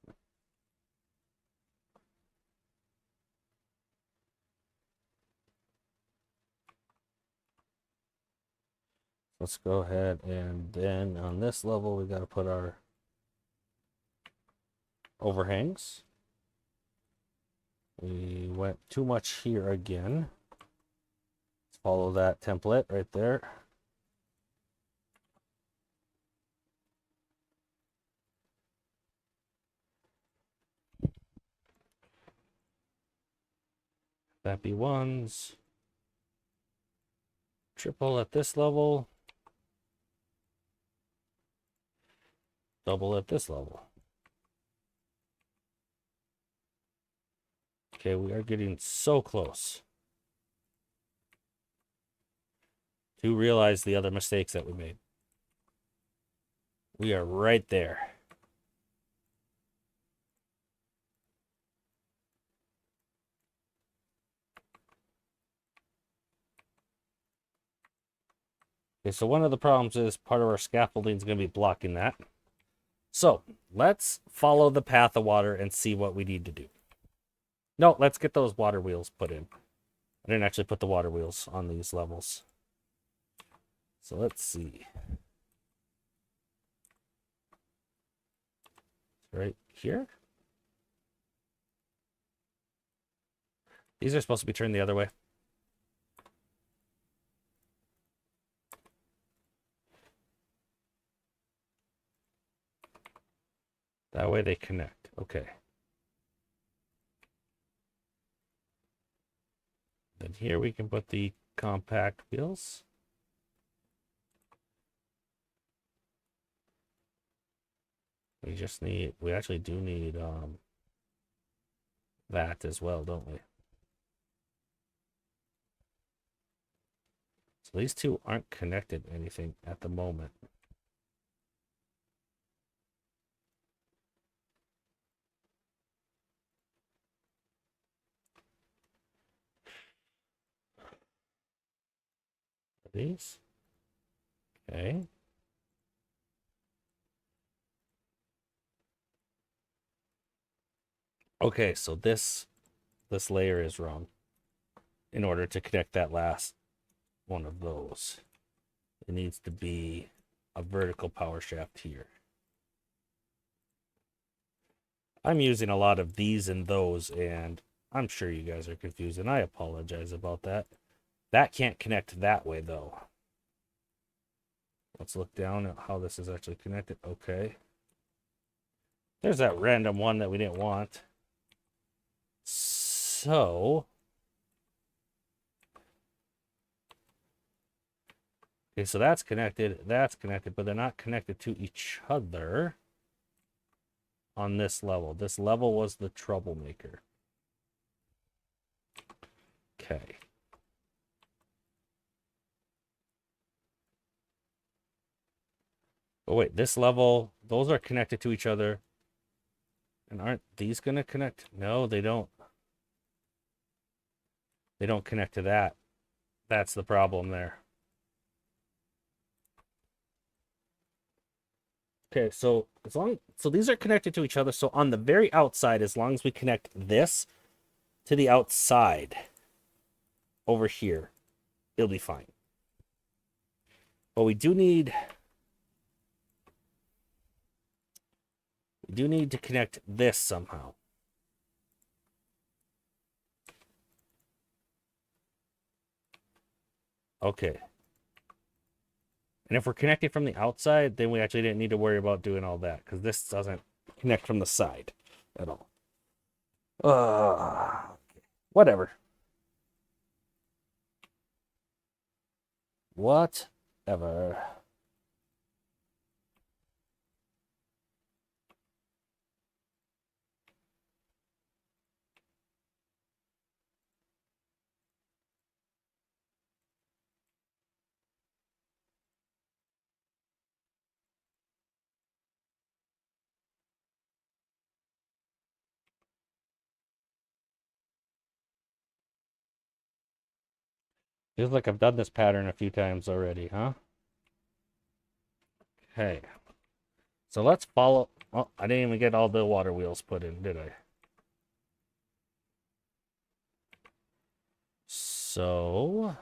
Let's go ahead, and then on this level, we got to put our overhangs. We went too much here again. Let's follow that template right there. That be 1s. Triple at this level. Double at this level. Okay, we are getting so close to realize the other mistakes that we made. We are right there. Okay, so one of the problems is part of our scaffolding is going to be blocking that. So let's follow the path of water and see what we need to do. No, let's get those water wheels put in. I didn't actually put the water wheels on these levels. So let's see. Right here. These are supposed to be turned the other way. That way they connect. Okay. Then here we can put the compact wheels. We actually do need that as well, don't we? So these two aren't connected to anything at the moment. these. Okay. Okay, so this layer is wrong. In order to connect that last one of those, it needs to be a vertical power shaft here. I'm using a lot of these and those, and I'm sure you guys are confused, and I apologize about that. That can't connect that way, though. Let's look down at how this is actually connected. Okay. There's that random one that we didn't want. So... okay, so that's connected, but they're not connected to each other on this level. This level was the troublemaker. Okay. Oh, wait, this level, those are connected to each other. And aren't these going to connect? No, they don't. They don't connect to that. That's the problem there. Okay, so these are connected to each other. So on the very outside, as long as we connect this to the outside over here, it'll be fine. But we do need to connect this somehow. Okay. And if we're connecting from the outside, then we actually didn't need to worry about doing all that, because this doesn't connect from the side at all. Whatever. Whatever. Feels like I've done this pattern a few times already, huh? Okay. So let's follow. Oh, I didn't even get all the water wheels put in, did I? So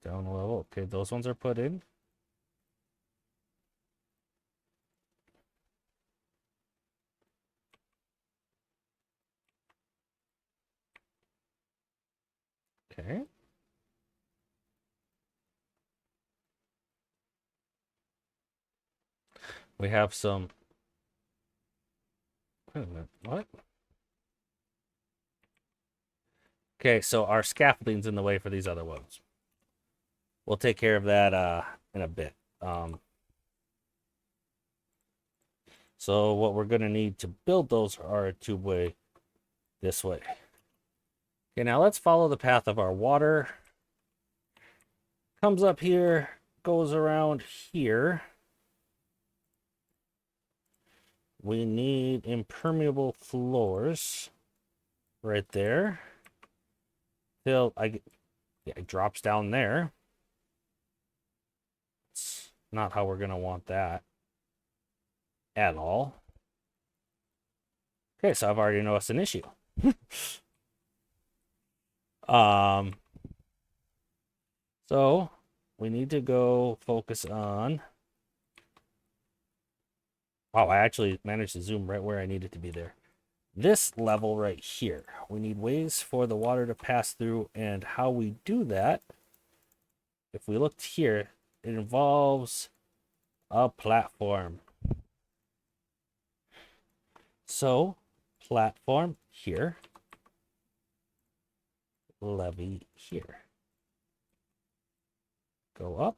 down a level. Okay, those ones are put in. Okay. We have some. Wait a minute. What? Okay, so our scaffolding's in the way for these other ones. We'll take care of that in a bit. So what we're going to need to build those are a tube-way this way. Okay, now let's follow the path of our water. Comes up here, goes around here. We need impermeable floors right there. Till it drops down there. It's not how we're going to want that at all. Okay, so I've already noticed an issue. So we need to go focus on. Wow, I actually managed to zoom right where I needed to be there. This level right here. We need ways for the water to pass through, and how we do that, if we looked here, it involves a platform. So, platform here, levee here. Go up.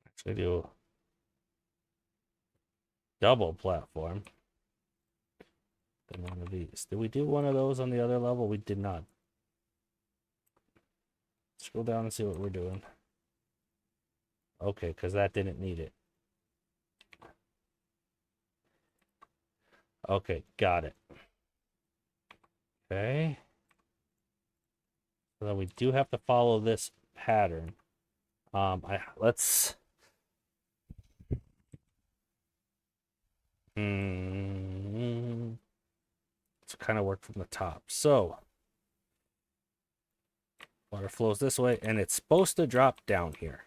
Actually do double platform. Then one of these. Did we do one of those on the other level? We did not. Scroll down and see what we're doing. Okay, because that didn't need it. Okay, got it. Okay. So then we do have to follow this pattern. Let's kind of work from the top. So water flows this way, and it's supposed to drop down here.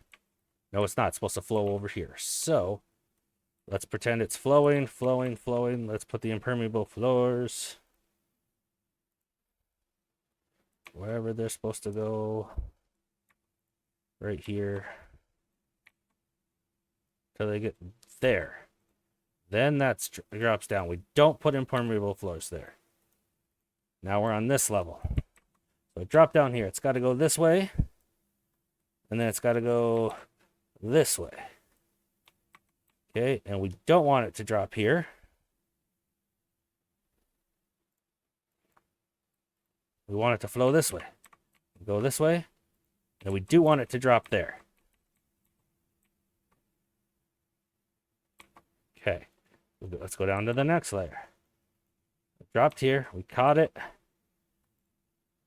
No, it's not. It's supposed to flow over here. So let's pretend it's flowing, flowing, flowing. Let's put the impermeable floors wherever they're supposed to go. Right here. Till they get there. Then that drops down. We don't put impermeable floors there. Now we're on this level. So drop down here. It's got to go this way. And then it's got to go this way. Okay, and we don't want it to drop here. We want it to flow this way. Go this way. And we do want it to drop there. Okay, let's go down to the next layer. It dropped here. We caught it.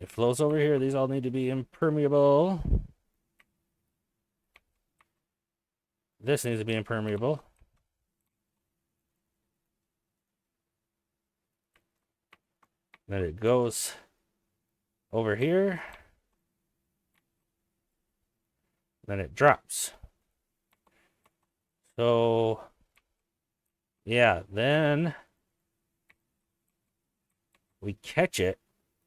It flows over here. These all need to be impermeable. This needs to be impermeable. Then it goes over here. Then it drops. So, yeah, then we catch it,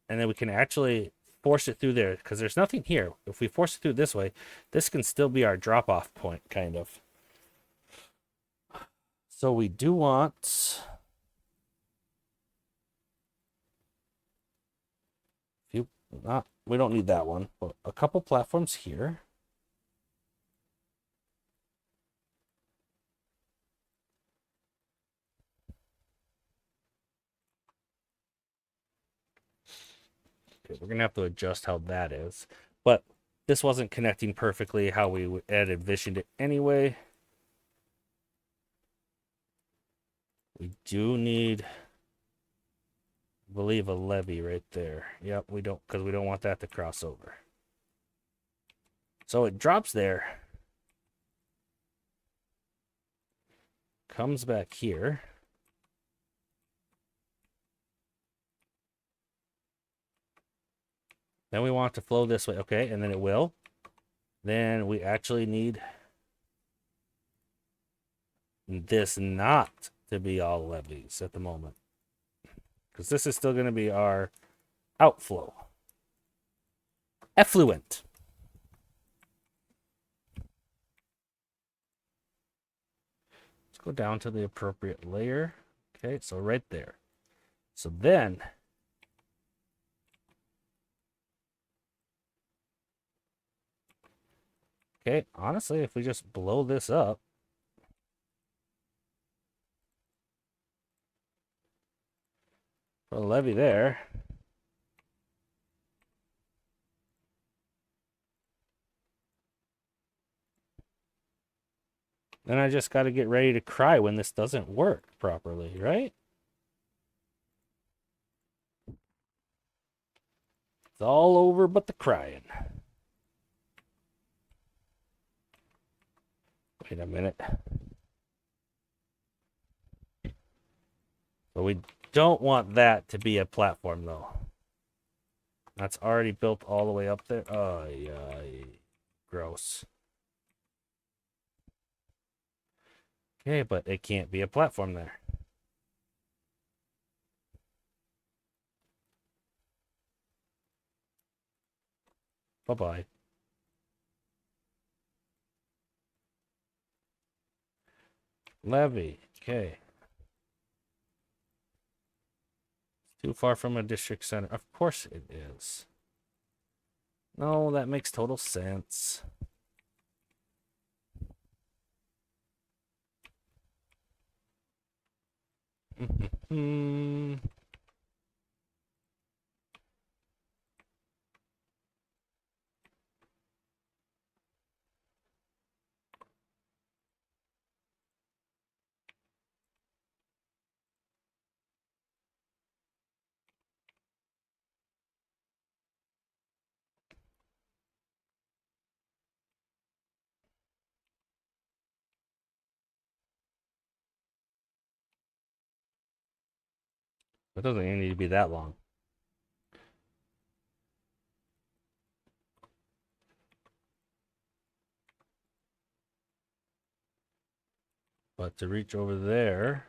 and then we can actually force it through there, because there's nothing here. If we force it through this way, this can still be our drop-off point, kind of. So we do want we don't need that one, but a couple platforms here. Okay, we're gonna have to adjust how that is, but this wasn't connecting perfectly how we had envisioned it anyway. We do need, I believe, a levee right there. Yep, we don't, because we don't want that to cross over. So it drops there, comes back here. Then we want it to flow this way. Okay, and then it will. Then we actually need this not to be all levees at the moment, because this is still going to be our outflow. Effluent. Let's go down to the appropriate layer. Okay, so right there. So then okay, honestly, if we just blow this up, put a levee there. Then I just got to get ready to cry when this doesn't work properly, right? It's all over but the crying. Wait a minute. So we don't want that to be a platform, though. That's already built all the way up there. Oh, yeah. Gross. Okay, but it can't be a platform there. Bye-bye. Levee. Okay. Too far from a district center. Of course it is. No, that makes total sense. It doesn't even need to be that long. But to reach over there,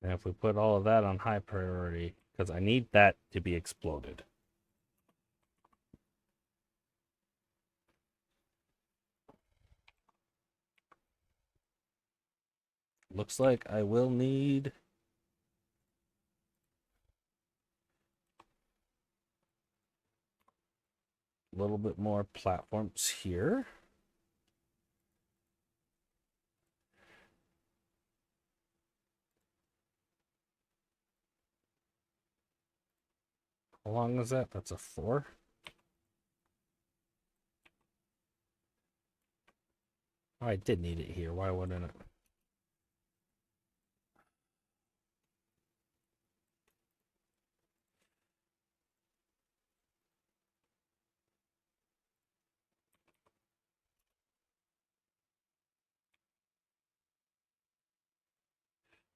and if we put all of that on high priority, because I need that to be exploded. Looks like I will need a little bit more platforms here. How long is that? That's a 4. Oh, I did need it here. Why wouldn't it?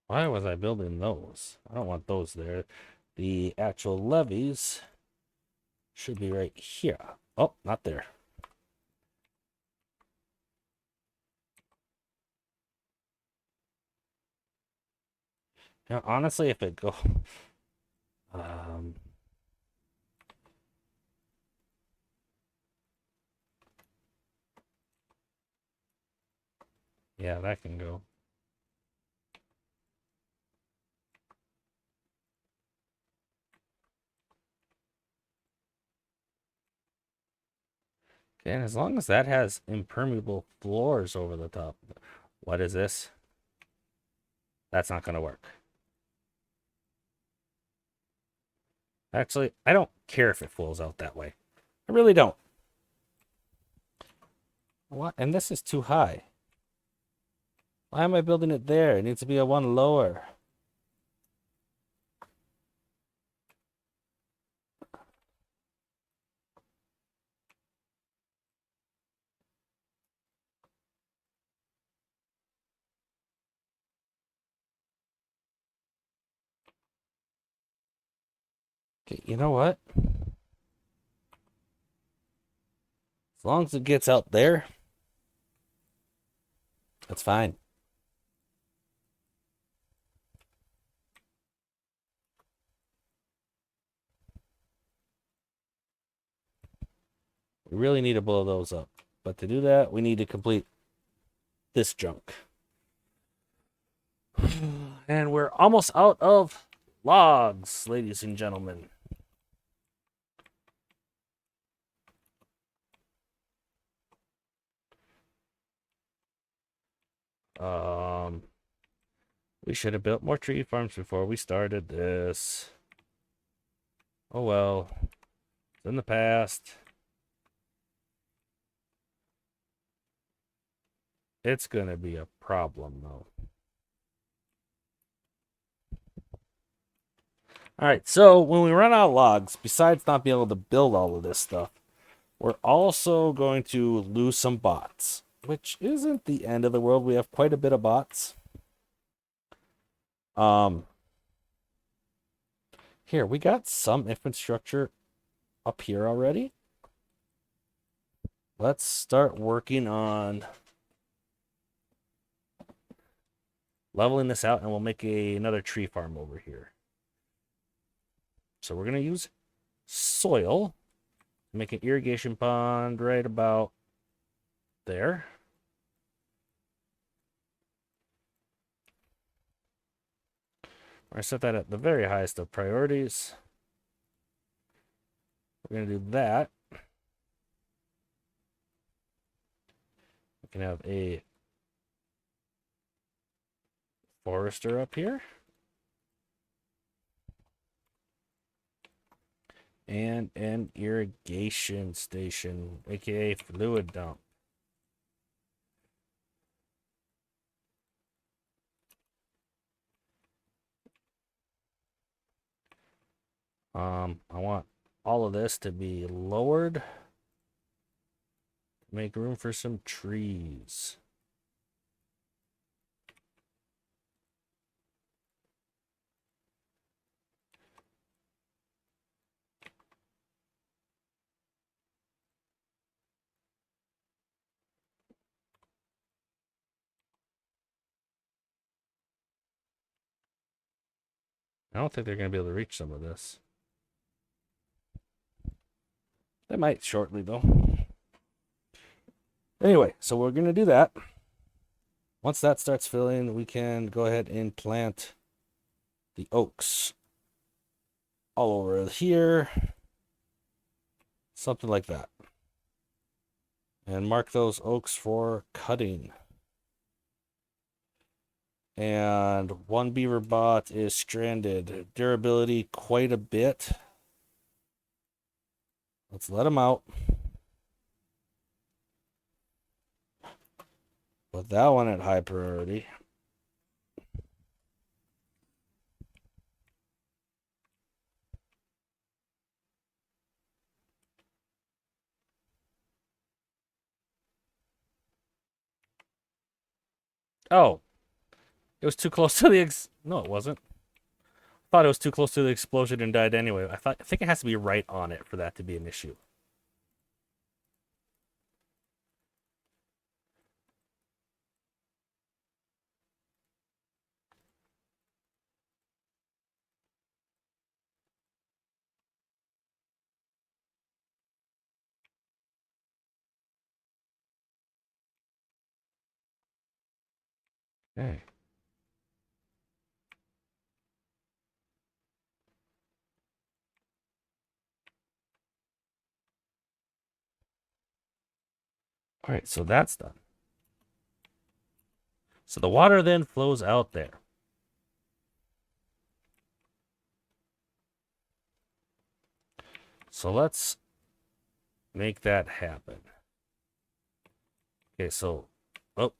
Why was I building those? I don't want those there. The actual levees should be right here. Oh, not there. Now, honestly, if it go, um, yeah, that can go. Okay, and as long as that has impermeable floors over the top. What is this? That's not going to work. Actually, I don't care if it flows out that way. I really don't. What? And this is too high. Why am I building it there? It needs to be a 1 lower. Okay, you know what? As long as it gets out there, that's fine. We really need to blow those up. But to do that, we need to complete this junk. And we're almost out of logs, ladies and gentlemen. We should have built more tree farms before we started this. Oh well. It's in the past. It's gonna be a problem though. Alright, so when we run out of logs, besides not being able to build all of this stuff, we're also going to lose some bots, which isn't the end of the world. We have quite a bit of bots. Here, we got some infrastructure up here already. Let's start working on leveling this out, and we'll make another tree farm over here. So we're going to use soil to make an irrigation pond right about there. I set that at the very highest of priorities. We're going to do that. We can have a forester up here. And an irrigation station, aka fluid dump. I want all of this to be lowered. Make room for some trees. I don't think they're going to be able to reach some of this. They might shortly, though. Anyway, so we're going to do that. Once that starts filling, we can go ahead and plant the oaks all over here. Something like that. And mark those oaks for cutting. And one beaver bot is stranded. Durability quite a bit. Let's let him out. Put that one at high priority. Oh, it was too close to the no, it wasn't. I thought it was too close to the explosion and died anyway. I think it has to be right on it for that to be an issue. Okay. All right, so that's done. So the water then flows out there. So let's make that happen. Okay, so, oh.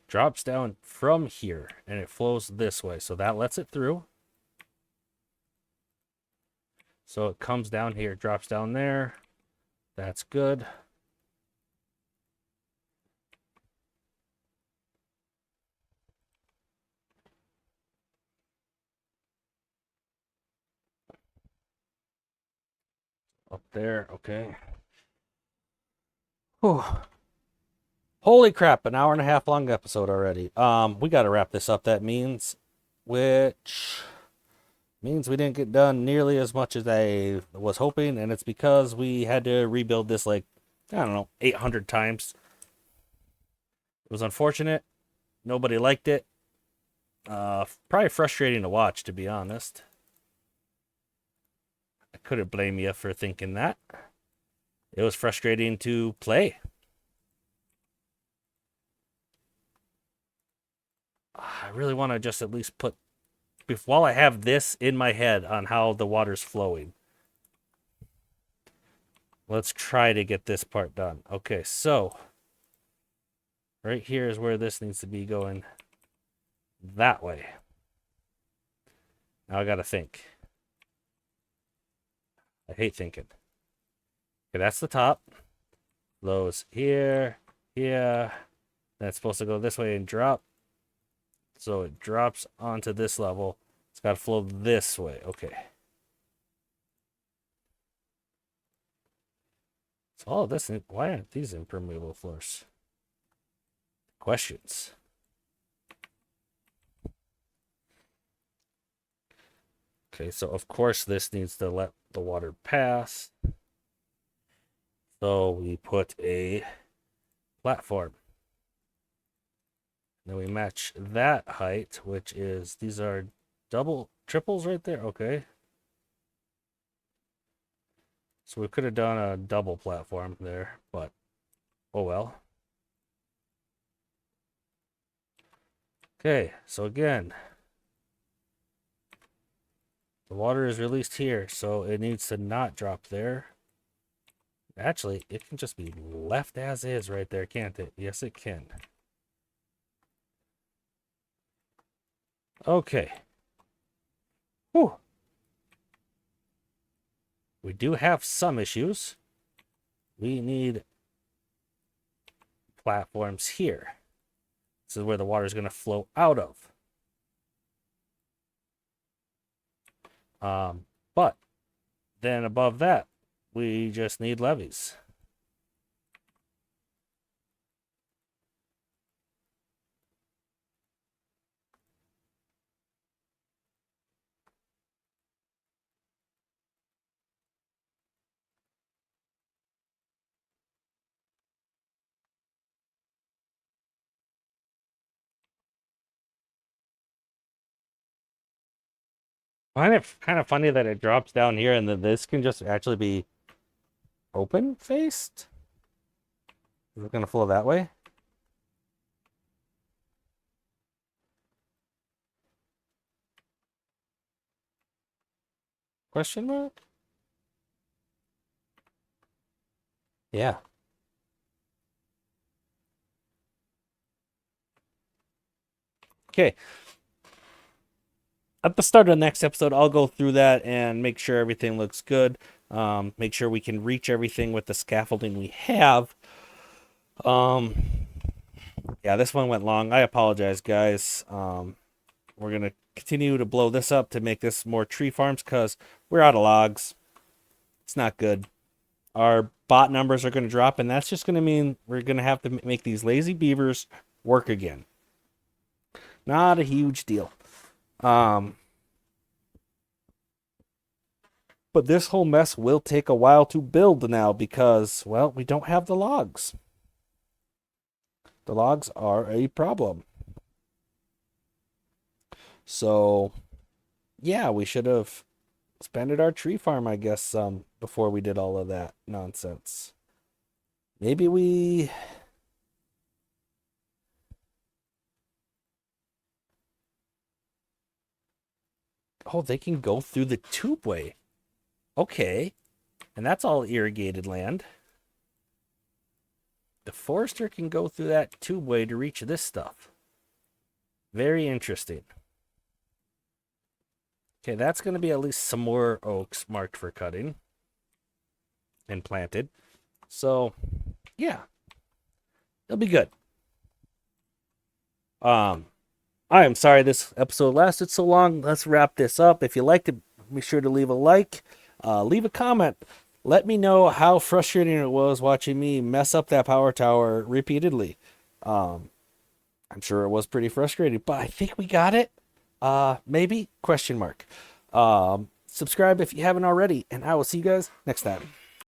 Drops down from here, and it flows this way. So that lets it through. So it comes down here, drops down there. That's good. Up there, okay. Whew. Holy crap, an hour and a half long episode already. We got to wrap this up. That means, which means we didn't get done nearly as much as I was hoping, and it's because we had to rebuild this like, I don't know, 800 times. It was unfortunate. Nobody liked it. Probably frustrating to watch, to be honest. I couldn't blame you for thinking that. It was frustrating to play. I really want to just at least put, while I have this in my head on how the water's flowing, let's try to get this part done. Okay, so right here is where this needs to be going that way. Now I got to think. I hate thinking. Okay, that's the top. Flows here, here. That's supposed to go this way and drop. So it drops onto this level. It's got to flow this way. Okay. So all of this, why aren't these impermeable floors? Questions. Okay, so of course this needs to let the water pass. So we put a platform. Then we match that height, which is, these are triples right there. Okay. So we could have done a double platform there, but oh well. Okay, so again, the water is released here, so it needs to not drop there. Actually, it can just be left as is right there, can't it? Yes, it can. Okay. Whew. We do have some issues. We need platforms here. This is where the water is going to flow out of. But then above that, we just need levees. I find it kind of funny that it drops down here and then this can just actually be open faced. Is it going to flow that way? Question mark? Yeah. Okay. At the start of the next episode, I'll go through that and make sure everything looks good. Make sure we can reach everything with the scaffolding we have. Yeah, this one went long. I apologize, guys. We're going to continue to blow this up to make this more tree farms because we're out of logs. It's not good. Our bot numbers are going to drop, and that's just going to mean we're going to have to make these lazy beavers work again. Not a huge deal. But this whole mess will take a while to build now because, well, we don't have the logs. The logs are a problem. So, yeah, we should have expanded our tree farm, I guess, before we did all of that nonsense. Maybe we... Oh, they can go through the tubeway. Okay. And that's all irrigated land. The forester can go through that tubeway to reach this stuff. Very interesting. Okay, that's going to be at least some more oaks marked for cutting and planted. So, yeah. It'll be good. I am sorry this episode lasted so long. Let's wrap this up. If you liked it, be sure to leave a like. Leave a comment. Let me know how frustrating it was watching me mess up that power tower repeatedly. I'm sure it was pretty frustrating, but I think we got it. Maybe? Question mark. Subscribe if you haven't already, and I will see you guys next time.